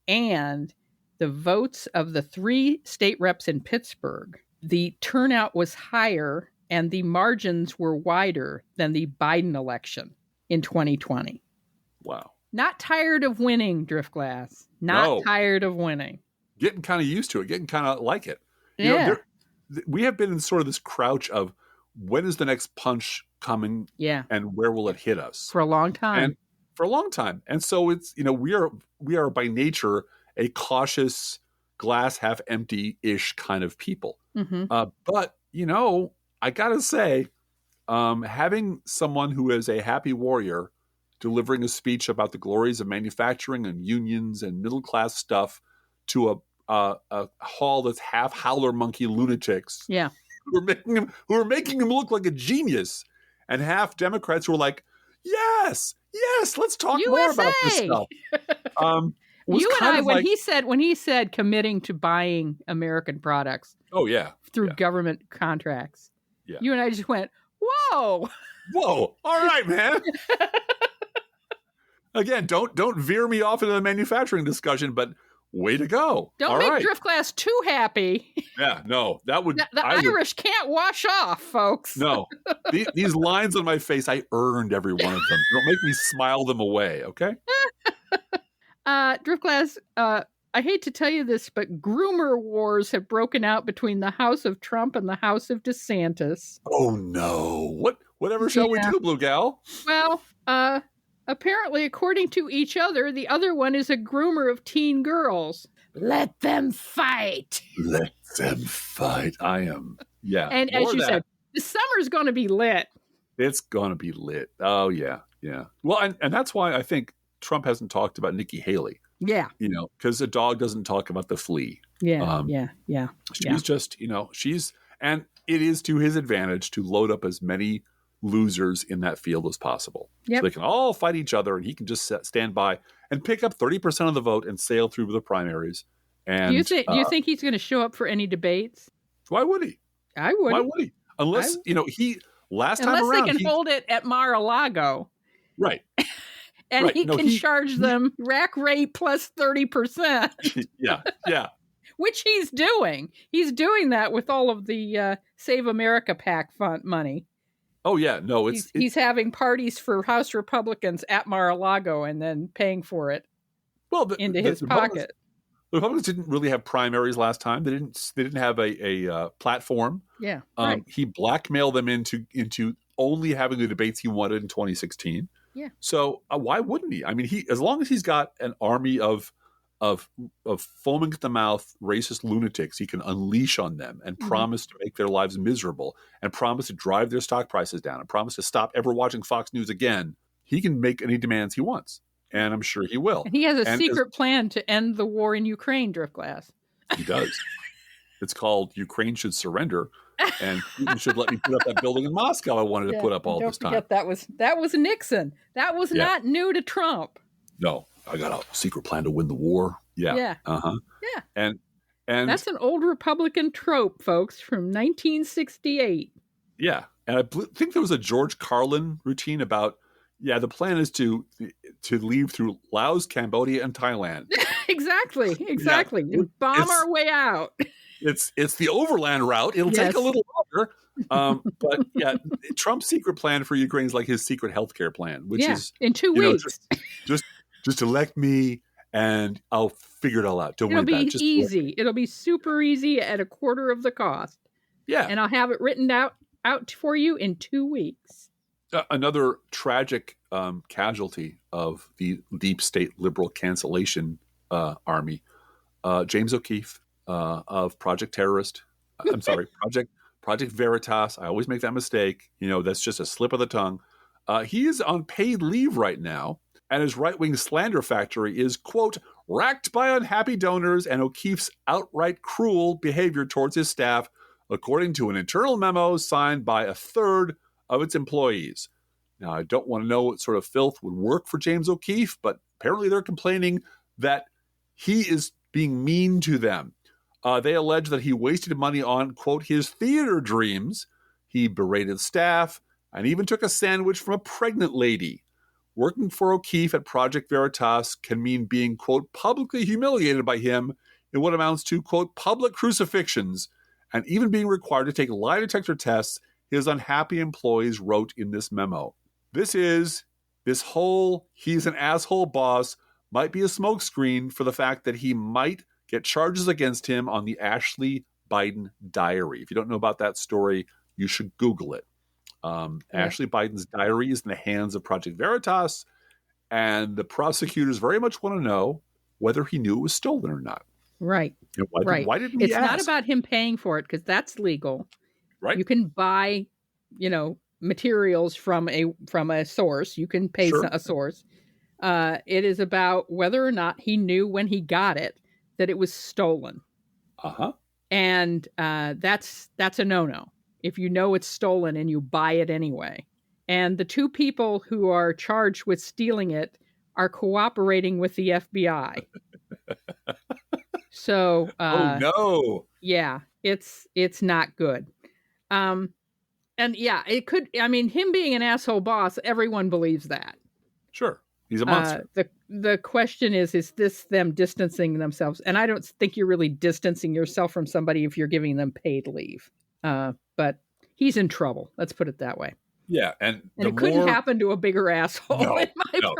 And the votes of the 3 state reps in Pittsburgh, the turnout was higher and the margins were wider than the Biden election in 2020. Wow. Not tired of winning, Driftglass. Not tired of winning. Getting kind of used to it, getting kind of like it. You know, we have been in sort of this crouch of when is the next punch coming and where will it hit us? For a long time. And so it's, we are by nature a cautious, glass half empty-ish kind of people. Mm-hmm. But, I got to say, having someone who is a happy warrior delivering a speech about the glories of manufacturing and unions and middle-class stuff to a hall that's half howler monkey lunatics. Yeah. Who are making him look like a genius, and half Democrats who are like, yes, let's talk more about this stuff. You and I, when he said committing to buying American products. Oh yeah. Through government contracts. Yeah. You and I just went, whoa. All right, man. Again, don't veer me off into the manufacturing discussion, but way to go. Don't make Driftglass too happy. Yeah, no, that would... The Irish can't wash off, folks. No, these lines on my face, I earned every one of them. Don't make me smile them away, okay? Driftglass, I hate to tell you this, but groomer wars have broken out between the House of Trump and the House of DeSantis. Oh, no. Whatever shall we do, Blue Gal? Well, apparently, according to each other, the other one is a groomer of teen girls. Let them fight. Let them fight. I am. Yeah. And as you said, the summer's going to be lit. It's going to be lit. Oh, yeah. Yeah. Well, and that's why I think Trump hasn't talked about Nikki Haley. Yeah. Because a dog doesn't talk about the flea. Yeah. She's just, and it is to his advantage to load up as many losers in that field as possible. Yep. So they can all fight each other and he can just stand by and pick up 30% of the vote and sail through the primaries. And do you think he's going to show up for any debates? Why would he? I would. Why would he? Unless, last time around. Unless they can hold it at Mar-a-Lago. Right. And he can charge them rack rate plus 30%. Yeah. Which he's doing. He's doing that with all of the Save America PAC fund money. Oh, yeah. No, he's having parties for House Republicans at Mar-a-Lago and then paying for it into his pocket. The Republicans didn't really have primaries last time. They didn't have a platform. Yeah. He blackmailed them into only having the debates he wanted in 2016. Yeah. So why wouldn't he? I mean, as long as he's got an army of foaming at the mouth racist lunatics he can unleash on them and promise to make their lives miserable and promise to drive their stock prices down and promise to stop ever watching Fox News again, he can make any demands he wants. And I'm sure he will. And he has a secret plan to end the war in Ukraine, Driftglass. He does. It's called Ukraine Should Surrender. And Putin should let me put up that building in Moscow I wanted to put up all this time. Don't forget that was Nixon. That was not new to Trump. No, I got a secret plan to win the war. Yeah. Yeah. Uh-huh. Yeah. And that's an old Republican trope, folks, from 1968. Yeah. And I think there was a George Carlin routine about, the plan is to leave through Laos, Cambodia, and Thailand. Exactly. Yeah. Bomb our way out. It's the overland route. It'll take a little longer. But Trump's secret plan for Ukraine is like his secret healthcare plan, which is in 2 weeks. Just elect me and I'll figure it all out. Don't worry about it. It'll be easy. It'll be super easy at a quarter of the cost. Yeah. And I'll have it written out for you in 2 weeks. Another tragic casualty of the deep state liberal cancellation army, James O'Keefe of Project Terrorist. I'm sorry, Project Veritas. I always make that mistake. That's just a slip of the tongue. He is on paid leave right now, and his right-wing slander factory is, quote, racked by unhappy donors and O'Keefe's outright cruel behavior towards his staff, according to an internal memo signed by a third of its employees. Now, I don't want to know what sort of filth would work for James O'Keefe, but apparently they're complaining that he is being mean to them. They allege that he wasted money on, quote, his theater dreams. He berated staff and even took a sandwich from a pregnant lady. Working for O'Keefe at Project Veritas can mean being, quote, publicly humiliated by him in what amounts to, quote, public crucifixions, and even being required to take lie detector tests, his unhappy employees wrote in this memo. This whole he's an asshole boss might be a smokescreen for the fact that he might get charges against him on the Ashley Biden diary. If you don't know about that story, you should Google it. Ashley Biden's diary is in the hands of Project Veritas, and the prosecutors very much want to know whether he knew it was stolen or not. Right. Why didn't he ask? It's not about him paying for it, because that's legal. Right. You can buy, materials from a source. You can pay a source. It is about whether or not he knew when he got it that it was stolen. Uh-huh. And that's a no-no. If you know it's stolen and you buy it anyway. And the two people who are charged with stealing it are cooperating with the FBI. So, oh no. Yeah, it's not good. And yeah, it could, him being an asshole boss, everyone believes that. Sure. He's a monster. The question is this them distancing themselves? And I don't think you're really distancing yourself from somebody if you're giving them paid leave. But he's in trouble. Let's put it that way. Yeah. And it couldn't happen to a bigger asshole. No,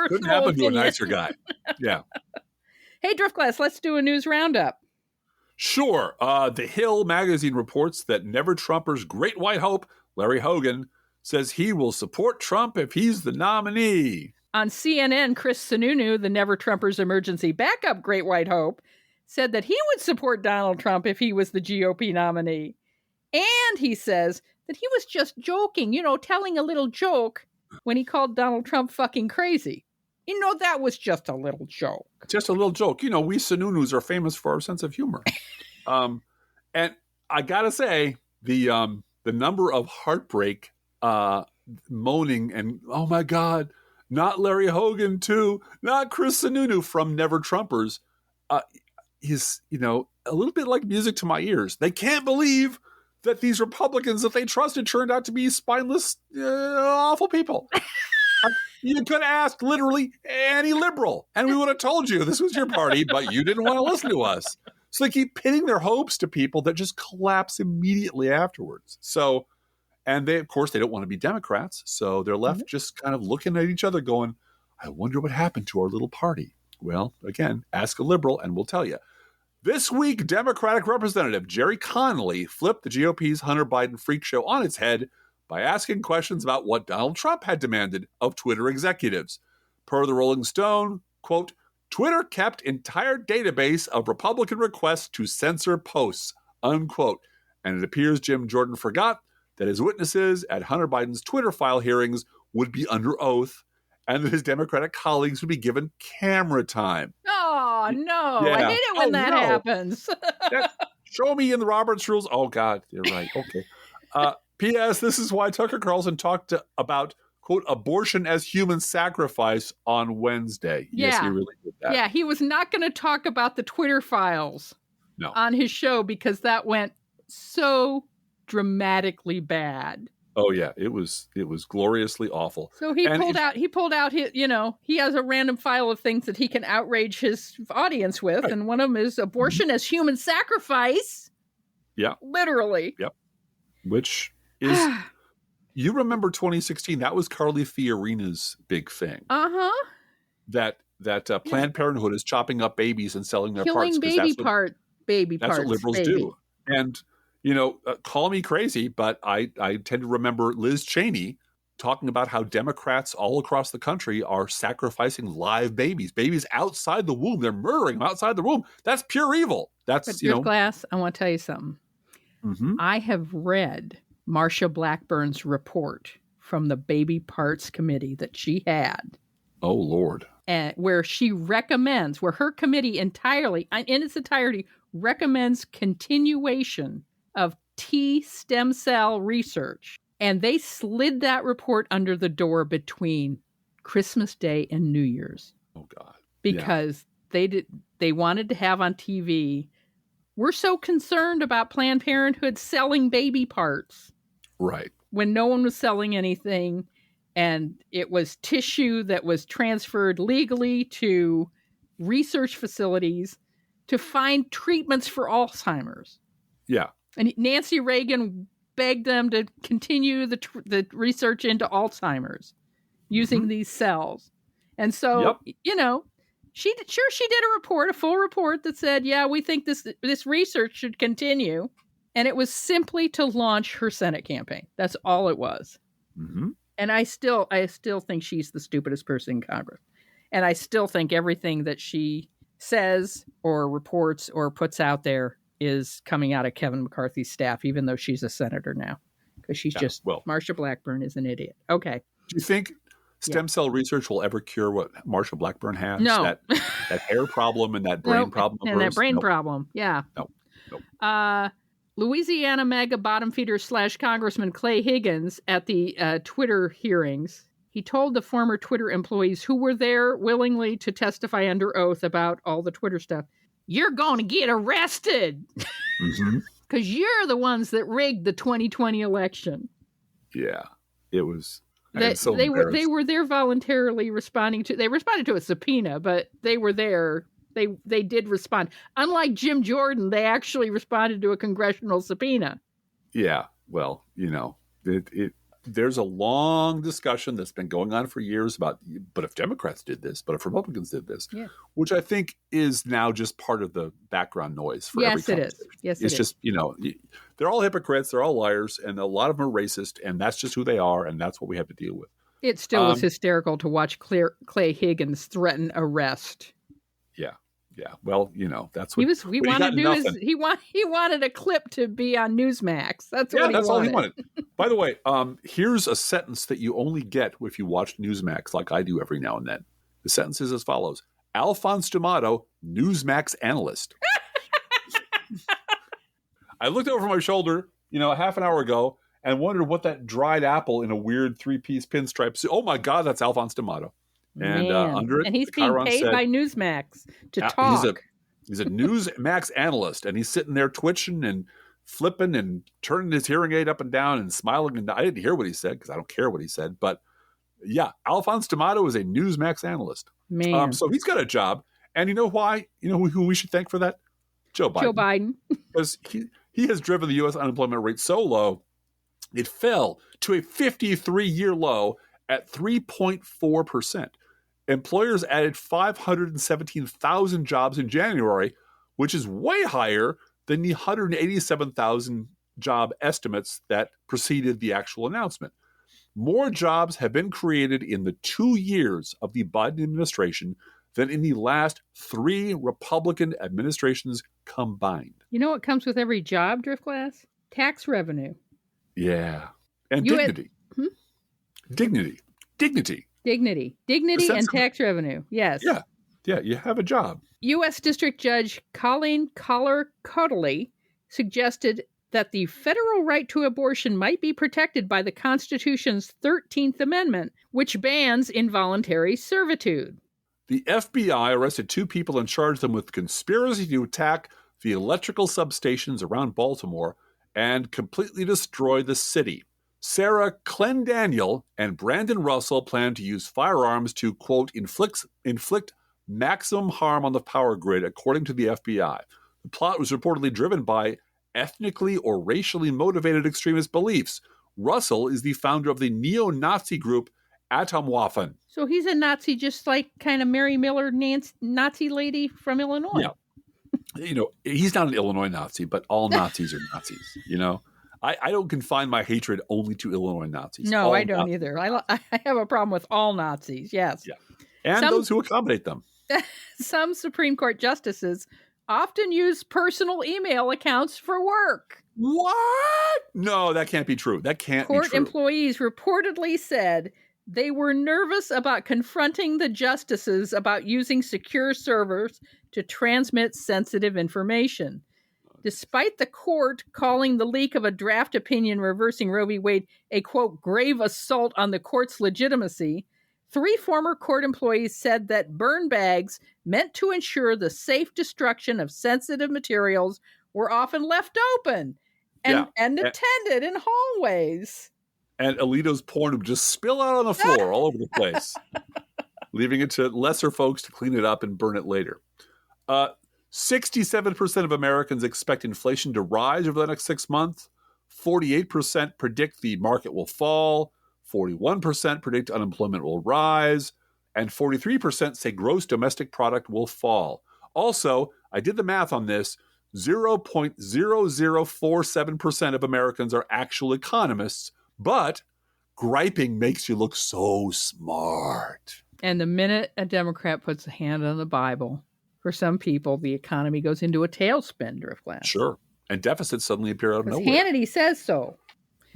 couldn't happen to a nicer guy. Yeah. Hey, Driftglass, let's do a news roundup. Sure. The Hill magazine reports that Never Trumper's great white hope, Larry Hogan, says he will support Trump if he's the nominee. On CNN, Chris Sununu, the Never Trumper's emergency backup great white hope, said that he would support Donald Trump if he was the GOP nominee. And he says that he was just joking, telling a little joke when he called Donald Trump fucking crazy. That was just a little joke. Just a little joke. We Sununus are famous for our sense of humor. And I gotta say, the number of heartbreak, moaning and, oh my God, not Larry Hogan too, not Chris Sununu from Never Trumpers, is, a little bit like music to my ears. They can't believe that these Republicans that they trusted turned out to be spineless, awful people. You could ask literally any liberal, and we would have told you this was your party, but you didn't want to listen to us. So they keep pinning their hopes to people that just collapse immediately afterwards. So, and they, of course, they don't want to be Democrats. So they're left just kind of looking at each other going, I wonder what happened to our little party. Well, again, ask a liberal and we'll tell you. This week, Democratic Representative Jerry Connolly flipped the GOP's Hunter Biden freak show on its head by asking questions about what Donald Trump had demanded of Twitter executives. Per the Rolling Stone, quote, Twitter kept entire database of Republican requests to censor posts, unquote. And it appears Jim Jordan forgot that his witnesses at Hunter Biden's Twitter file hearings would be under oath and that his Democratic colleagues would be given camera time. Oh, no. Yeah. I hate it when that happens. Show me in the Roberts rules. Oh, God. You're right. Okay. P.S. This is why Tucker Carlson talked about, quote, abortion as human sacrifice on Wednesday. Yeah. Yes, he really did that. Yeah, he was not going to talk about the Twitter files on his show because that went so dramatically bad. Oh, yeah. It was gloriously awful. So he pulled out his, he has a random file of things that he can outrage his audience with. Right. And one of them is abortion as human sacrifice. Yeah. Literally. Yep. Which is, you remember 2016, that was Carly Fiorina's big thing. Uh-huh. That Planned Parenthood is chopping up babies and selling their parts. Killing baby parts. That's what liberals do. And, call me crazy, but I tend to remember Liz Cheney talking about how Democrats all across the country are sacrificing live babies outside the womb. They're murdering them outside the womb. That's pure evil. That's, Glass, I want to tell you something. Mm-hmm. I have read Marsha Blackburn's report from the Baby Parts Committee that she had. Oh, Lord. And where her committee in its entirety recommends continuation of T stem cell research. And they slid that report under the door between Christmas Day and New Year's. Oh, God. Because they wanted to have on TV we're so concerned about Planned Parenthood selling baby parts. Right. When no one was selling anything, and it was tissue that was transferred legally to research facilities to find treatments for Alzheimer's. Yeah. And Nancy Reagan begged them to continue the research into Alzheimer's using these cells. And so, she did a full report that said, yeah, we think this research should continue. And it was simply to launch her Senate campaign. That's all it was. Mm-hmm. And I still think she's the stupidest person in Congress. And I still think everything that she says or reports or puts out there is coming out of Kevin McCarthy's staff, even though she's a senator now. Because she's Marsha Blackburn is an idiot. Okay. Do you think stem cell research will ever cure what Marsha Blackburn has? No. That hair problem and that brain problem. And that brain problem. Yeah. Nope. Louisiana mega bottom feeder / Congressman Clay Higgins at the Twitter hearings. He told the former Twitter employees who were there willingly to testify under oath about all the Twitter stuff, you're going to get arrested because you're the ones that rigged the 2020 election. Yeah, it was. They were there voluntarily responding to. They responded to a subpoena, but they were there. They did respond. Unlike Jim Jordan, they actually responded to a congressional subpoena. Yeah, well, there's a long discussion that's been going on for years about, but if Democrats did this, but if Republicans did this, which I think is now just part of the background noise for every conversation. Yes, it is. Yes, it's just, they're all hypocrites, they're all liars, and a lot of them are racist, and that's just who they are, and that's what we have to deal with. It still was hysterical to watch Clay Higgins threaten arrest. Yeah. Well, that's what he wanted to do. He wanted a clip to be on Newsmax. That's all he wanted. By the way, here's a sentence that you only get if you watch Newsmax, like I do every now and then. The sentence is as follows: Alphonse D'Amato, Newsmax analyst. I looked over my shoulder, half an hour ago, and wondered what that dried apple in a weird 3-piece pinstripe. Oh my God, that's Alphonse D'Amato. And under it, and he's being paid by Newsmax to talk. He's a Newsmax analyst, and he's sitting there twitching and flipping and turning his hearing aid up and down and smiling. And I didn't hear what he said because I don't care what he said. But yeah, Alphonse D'Amato is a Newsmax analyst. Man. So he's got a job. And you know why? You know who we should thank for that? Joe Biden. Joe Biden. Because he has driven the U.S. unemployment rate so low, it fell to a 53-year low at 3.4%. Employers added 517,000 jobs in January, which is way higher than the 187,000 job estimates that preceded the actual announcement. More jobs have been created in the 2 years of the Biden administration than in the last 3 Republican administrations combined. You know what comes with every job, Driftglass? Tax revenue. Yeah. And dignity. Dignity and tax revenue. Yes. Yeah, you have a job. U.S. District Judge Colleen Collar-Cudley suggested that the federal right to abortion might be protected by the Constitution's 13th Amendment, which bans involuntary servitude. The FBI arrested 2 people and charged them with conspiracy to attack the electrical substations around Baltimore and completely destroy the city. Sarah Clendaniel and Brandon Russell plan to use firearms to, quote, inflict maximum harm on the power grid, according to the FBI. The plot was reportedly driven by ethnically or racially motivated extremist beliefs. Russell is the founder of the neo-Nazi group Atomwaffen. So he's a Nazi just like kind of Mary Miller Nazi lady from Illinois. Yeah. He's not an Illinois Nazi, but all Nazis are Nazis, I don't confine my hatred only to Illinois Nazis. No, I don't either. I have a problem with all Nazis, yes. Yeah. And those who accommodate them. Some Supreme Court justices often use personal email accounts for work. What? No, that can't be true. That can't be true. Court employees reportedly said they were nervous about confronting the justices about using secure servers to transmit sensitive information. Despite the court calling the leak of a draft opinion reversing Roe v. Wade a, quote, grave assault on the court's legitimacy, 3 former court employees said that burn bags meant to ensure the safe destruction of sensitive materials were often left open and attended in hallways. And Alito's porn would just spill out on the floor all over the place, leaving it to lesser folks to clean it up and burn it later. 67% of Americans expect inflation to rise over the next 6 months. 48% predict the market will fall. 41% predict unemployment will rise. And 43% say gross domestic product will fall. Also, I did the math on this. 0.0047% of Americans are actual economists, but griping makes you look so smart. And the minute a Democrat puts a hand on the Bible, for some people, the economy goes into a tailspin, Driftglass. Sure. And deficits suddenly appear out of nowhere. Hannity says so.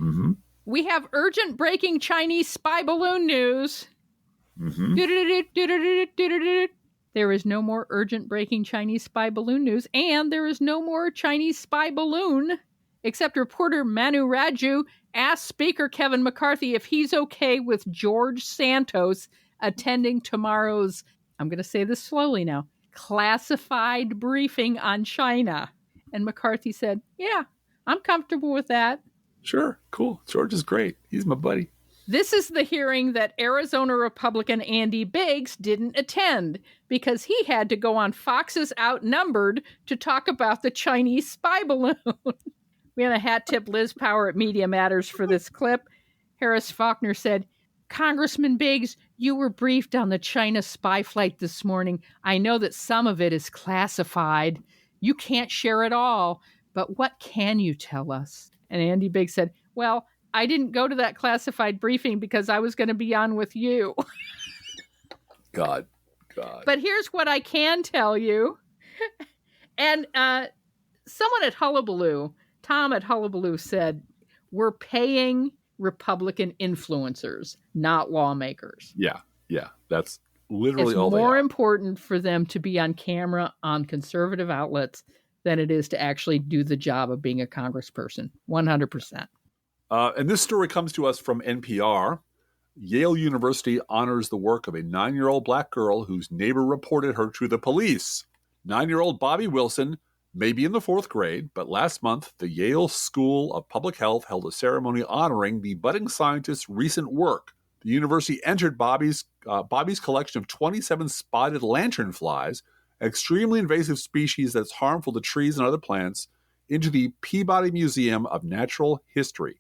Mm-hmm. We have urgent breaking Chinese spy balloon news. Mm-hmm. There is no more urgent breaking Chinese spy balloon news, and there is no more Chinese spy balloon, except reporter Manu Raju asked Speaker Kevin McCarthy if he's okay with George Santos attending tomorrow's, I'm going to say this slowly now, classified briefing on China. And McCarthy said, yeah, I'm comfortable with that. Sure, cool. George is great. He's my buddy. This is the hearing that Arizona Republican Andy Biggs didn't attend because he had to go on Fox's Outnumbered to talk about the Chinese spy balloon. We had a hat tip Liz Power at Media Matters for this clip. Harris Faulkner said, Congressman Biggs, you were briefed on the China spy flight this morning. I know that some of it is classified. You can't share it all, but what can you tell us? And Andy Biggs said, well, I didn't go to that classified briefing because I was going to be on with you. God. But here's what I can tell you. And someone at Hullabaloo, Tom at Hullabaloo said, we're paying Republican influencers, not lawmakers. Yeah. That's literally all they are. It's more important for them to be on camera on conservative outlets than it is to actually do the job of being a congressperson. 100%. And this story comes to us from NPR. Yale University honors the work of a 9-year-old black girl whose neighbor reported her to the police. 9-year-old Bobby Wilson may be in the 4th grade, but last month, the Yale School of Public Health held a ceremony honoring the budding scientist's recent work. The university entered Bobby's collection of 27 spotted lanternflies, an extremely invasive species that's harmful to trees and other plants, into the Peabody Museum of Natural History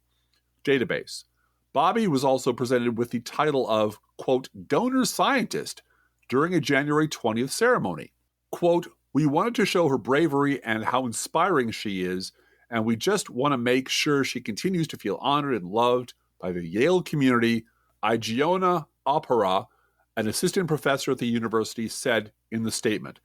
database. Bobby was also presented with the title of, quote, donor scientist during a January 20th ceremony. Quote, we wanted to show her bravery and how inspiring she is, and we just want to make sure she continues to feel honored and loved by the Yale community. Igiona Opera, an assistant professor at the university, said in the statement,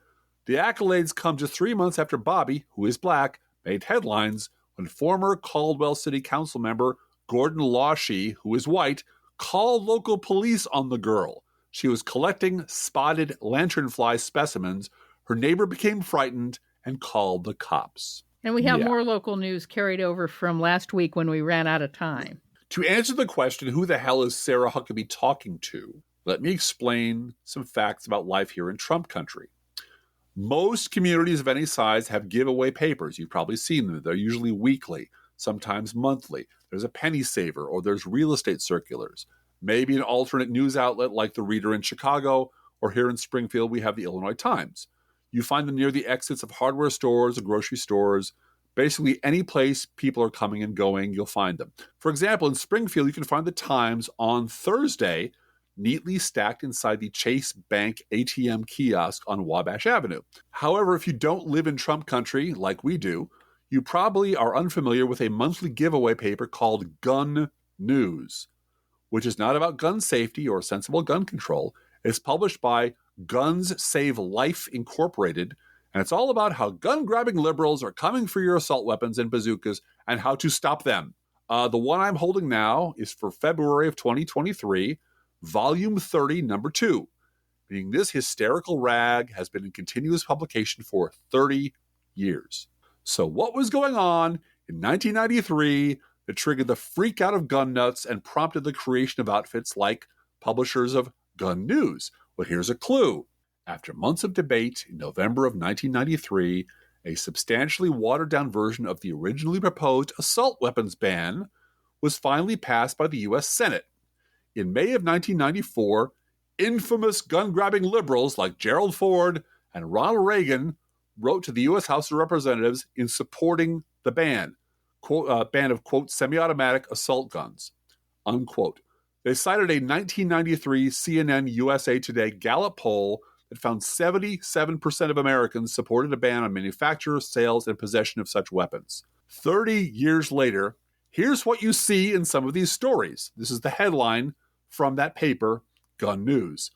the accolades come just 3 months after Bobby, who is black, made headlines when former Caldwell City Council member Gordon Lawshe, who is white, called local police on the girl. She was collecting spotted lanternfly specimens. Her neighbor became frightened and called the cops. And we have more local news carried over from last week when we ran out of time. To answer the question, who the hell is Sarah Huckabee talking to? Let me explain some facts about life here in Trump country. Most communities of any size have giveaway papers. You've probably seen them. They're usually weekly, sometimes monthly. There's a penny saver, or there's real estate circulars. Maybe an alternate news outlet like the Reader in Chicago, or here in Springfield, we have the Illinois Times. You find them near the exits of hardware stores or grocery stores. Basically, any place people are coming and going, you'll find them. For example, in Springfield, you can find the Times on Thursday, neatly stacked inside the Chase Bank ATM kiosk on Wabash Avenue. However, if you don't live in Trump country like we do, you probably are unfamiliar with a monthly giveaway paper called Gun News, which is not about gun safety or sensible gun control. It's published by Guns Save Life Incorporated, and it's all about how gun-grabbing liberals are coming for your assault weapons and bazookas and how to stop them. The one I'm holding now is for February of 2023, Volume 30, Number 2, meaning this hysterical rag has been in continuous publication for 30 years. So what was going on in 1993 that triggered the freak out of gun nuts and prompted the creation of outfits like publishers of Gun News? Well, here's a clue. After months of debate, in November of 1993, a substantially watered-down version of the originally proposed assault weapons ban was finally passed by the U.S. Senate. In May of 1994, infamous gun-grabbing liberals like Gerald Ford and Ronald Reagan wrote to the U.S. House of Representatives in supporting the ban, ban of, quote, semi-automatic assault guns, unquote. They cited a 1993 CNN USA Today Gallup poll that found 77% of Americans supported a ban on manufacture, sales, and possession of such weapons. 30 years later, here's what you see in some of these stories. This is the headline from that paper, Gun News.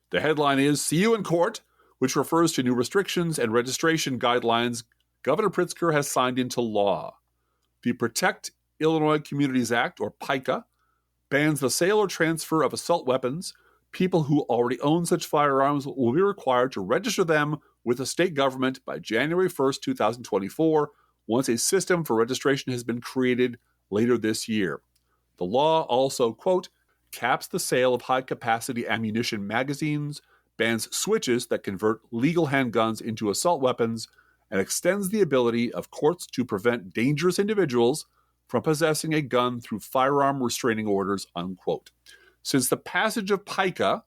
The headline is, "See you in court," which refers to new restrictions and registration guidelines Governor Pritzker has signed into law. The Protect Illinois Communities Act, or PICA, bans the sale or transfer of assault weapons. People who already own such firearms will be required to register them with the state government by January 1st, 2024, once a system for registration has been created later this year. The law also, quote, caps the sale of high-capacity ammunition magazines, bans switches that convert legal handguns into assault weapons, and extends the ability of courts to prevent dangerous individuals from possessing a gun through firearm restraining orders, unquote. Since the passage of PICA,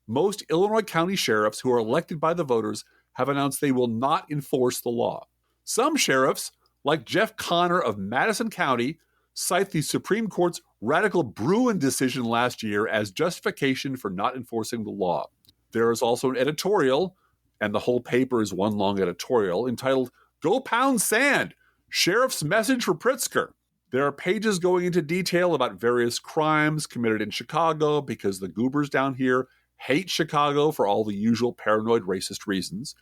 most Illinois county sheriffs who are elected by the voters have announced they will not enforce the law. Some sheriffs, like Jeff Connor of Madison County, cite the Supreme Court's radical Bruin decision last year as justification for not enforcing the law. There is also an editorial, and the whole paper is one long editorial, entitled "Go Pound Sand! Sheriff's Message for Pritzker." There are pages going into detail about various crimes committed in Chicago because the goobers down here hate Chicago for all the usual paranoid racist reasons.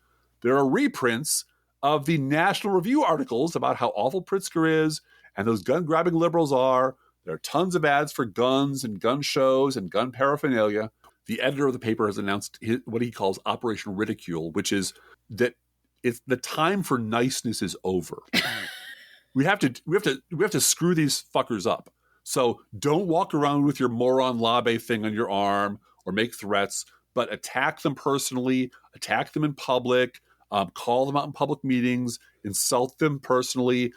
There are reprints of the National Review articles about how awful Pritzker is and those gun-grabbing liberals are. There are tons of ads for guns and gun shows and gun paraphernalia. The editor of the paper has announced what he calls Operation Ridicule, which is that it's the time for niceness is over. We have to screw these fuckers up. So don't walk around with your moron labe thing on your arm or make threats, but attack them personally, attack them in public, call them out in public meetings, insult them personally,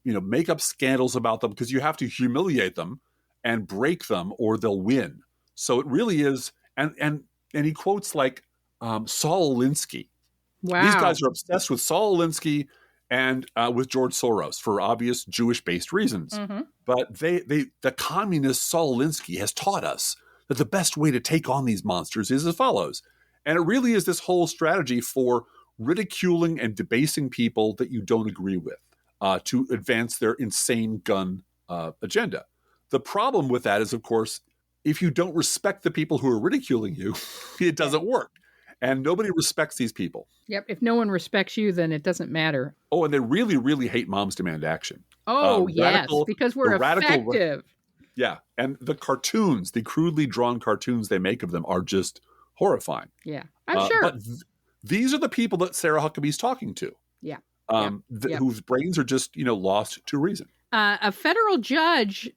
make up scandals about them, because you have to humiliate them and break them or they'll win. So it really is. And he quotes like Saul Alinsky. Wow. These guys are obsessed with Saul Alinsky and with George Soros for obvious Jewish-based reasons. Mm-hmm. But the communist Saul Alinsky has taught us that the best way to take on these monsters is as follows. And it really is this whole strategy for ridiculing and debasing people that you don't agree with to advance their insane gun agenda. The problem with that is, of course, if you don't respect the people who are ridiculing you, it doesn't work. And nobody respects these people. Yep. If no one respects you, then it doesn't matter. Oh, and they really, really hate Moms Demand Action. Oh, yes, because we're effective. Yeah. And the cartoons, the crudely drawn cartoons they make of them are just horrifying. Yeah, I'm sure. But these are the people that Sarah Huckabee's talking to. Yeah. Whose brains are just, lost to reason. A federal judge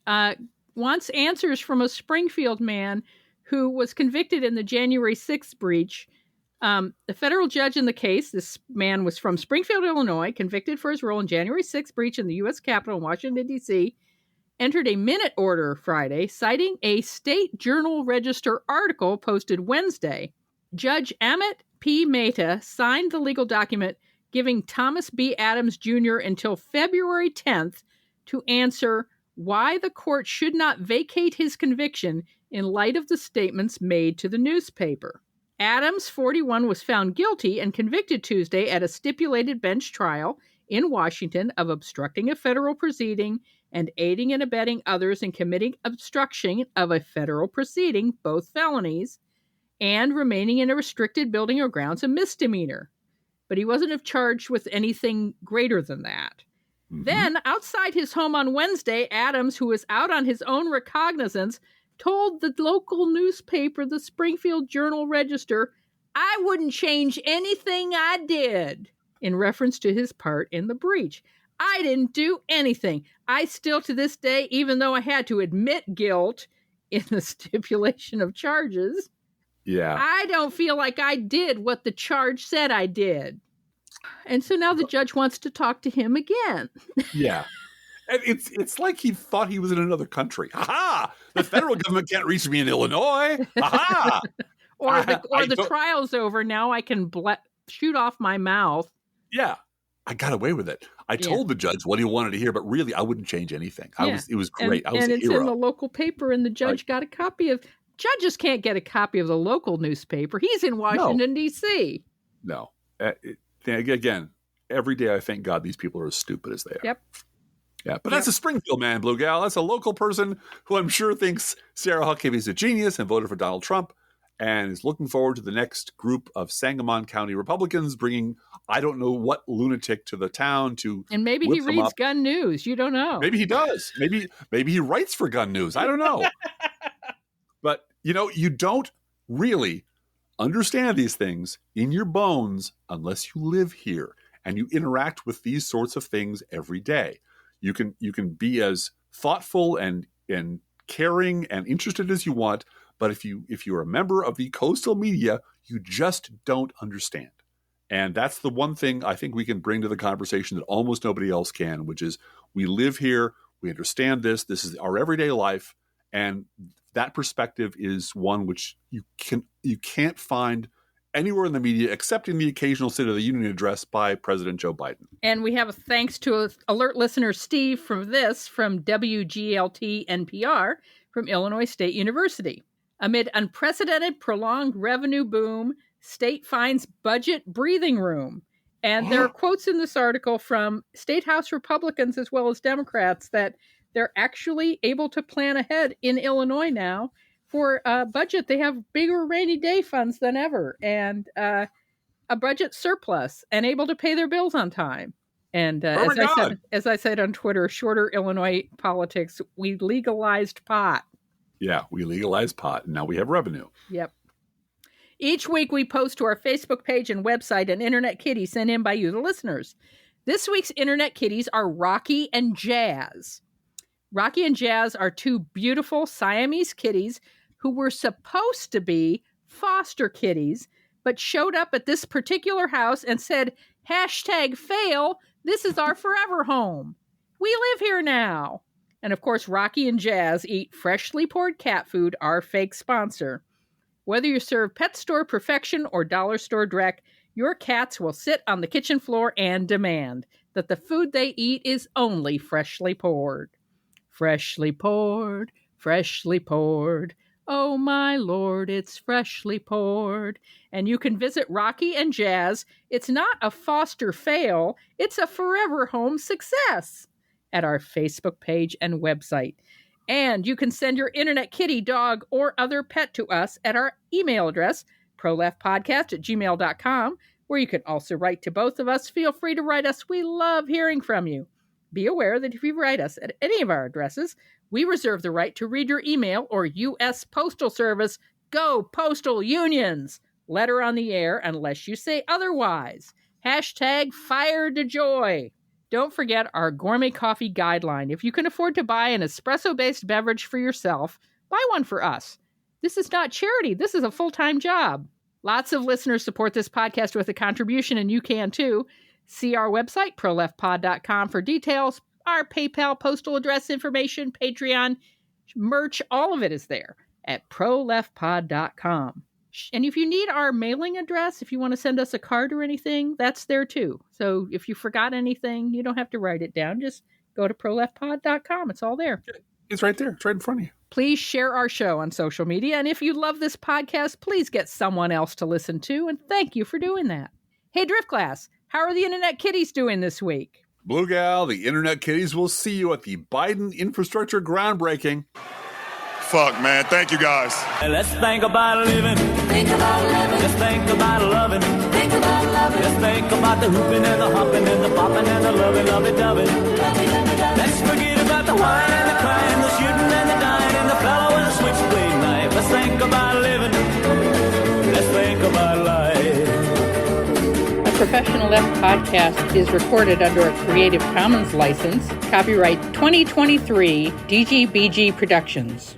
wants answers from a Springfield man who was convicted in the January 6th breach. The federal judge in the case, this man was from Springfield, Illinois, convicted for his role in January 6th breach in the U.S. Capitol in Washington, D.C., entered a minute order Friday, citing a State Journal Register article posted Wednesday. Judge Amit P. Mehta signed the legal document, giving Thomas B. Adams Jr. until February 10th to answer why the court should not vacate his conviction in light of the statements made to the newspaper. Adams, 41, was found guilty and convicted Tuesday at a stipulated bench trial in Washington of obstructing a federal proceeding and aiding and abetting others in committing obstruction of a federal proceeding, both felonies, and remaining in a restricted building or grounds, a misdemeanor. But he wasn't charged with anything greater than that. Mm-hmm. Then, outside his home on Wednesday, Adams, who was out on his own recognizance, told the local newspaper, the Springfield Journal Register, "I wouldn't change anything I did," in reference to his part in the breach. "I didn't do anything. I still, to this day, even though I had to admit guilt in the stipulation of charges, I don't feel like I did what the charge said I did." And so now the judge wants to talk to him again. Yeah. And it's like he thought he was in another country. Ha! The federal government can't reach me in Illinois. Ha! Or the trial's over. Now I can shoot off my mouth. Yeah. I got away with it. I told the judge what he wanted to hear, but really I wouldn't change anything. It was great. I was and a it's hero. in the local paper, and the judge got a copy of. Judges can't get a copy of the local newspaper. He's in Washington, D.C. No. Again, every day I thank God these people are as stupid as they are. Yep. Yeah, but that's a Springfield man, Blue Gal. That's a local person who I'm sure thinks Sarah Huckabee a genius and voted for Donald Trump and is looking forward to the next group of Sangamon County Republicans bringing I don't know what lunatic to the town to. And maybe he reads Gun News. You don't know. Maybe he does. Maybe he writes for Gun News. I don't know. But, you don't really understand these things in your bones unless you live here and you interact with these sorts of things every day. You can be as thoughtful and caring and interested as you want, but if you're a member of the coastal media, you just don't understand. And that's the one thing I think we can bring to the conversation that almost nobody else can, which is we live here, we understand this is our everyday life, and that perspective is one which you can't find anywhere in the media except in the occasional State of the Union address by President Joe Biden. And we have a thanks to alert listener Steve from WGLT NPR from Illinois State University. Amid unprecedented prolonged revenue boom, state finds budget breathing room. And there are quotes in this article from State House Republicans as well as Democrats that they're actually able to plan ahead in Illinois now for a budget. They have bigger rainy day funds than ever and a budget surplus and able to pay their bills on time. And as I said on Twitter, shorter Illinois politics, we legalized pot. Yeah, we legalized pot, and now we have revenue. Yep. Each week we post to our Facebook page and website an Internet Kitty sent in by you, the listeners. This week's Internet Kitties are Rocky and Jazz. Rocky and Jazz are two beautiful Siamese kitties who were supposed to be foster kitties, but showed up at this particular house and said, #fail, this is our forever home. We live here now. And of course, Rocky and Jazz eat freshly poured cat food, our fake sponsor. Whether you serve pet store perfection or dollar store dreck, your cats will sit on the kitchen floor and demand that the food they eat is only freshly poured. Freshly poured, freshly poured. Oh, my Lord, it's freshly poured. And you can visit Rocky and Jazz. It's not a foster fail. It's a forever home success at our Facebook page and website. And you can send your Internet Kitty, dog, or other pet to us at our email address, proleftpodcast@gmail.com, where you can also write to both of us. Feel free to write us. We love hearing from you. Be aware that if you write us at any of our addresses, we reserve the right to read your email or U.S. Postal Service, go Postal Unions, letter on the air unless you say otherwise. #Fire to Joy. Don't forget our gourmet coffee guideline. If you can afford to buy an espresso-based beverage for yourself, buy one for us. This is not charity. This is a full-time job. Lots of listeners support this podcast with a contribution, and you can too. See our website, proleftpod.com, for details. Our PayPal, postal address information, Patreon, merch, all of it is there at proleftpod.com. And if you need our mailing address, if you want to send us a card or anything, that's there too. So if you forgot anything, you don't have to write it down. Just go to proleftpod.com. It's all there. It's right there. It's right in front of you. Please share our show on social media. And if you love this podcast, please get someone else to listen to. And thank you for doing that. Hey, Drift Class, how are the Internet Kitties doing this week? Blue Gal, the Internet Kitties will see you at the Biden infrastructure groundbreaking. Fuck, man. Thank you, guys. Let's think about living. Think about living. Let's think about loving. Think about loving. Let's think about the hooping and the hopping and the popping and the lovey-dovey. Let's forget about the wine and the crying, the shooting and the dying, and the fellow with the switchblade knife. Let's think about living. Let's think about life. The Professional Left podcast is recorded under a Creative Commons license. Copyright 2023 DGBG Productions.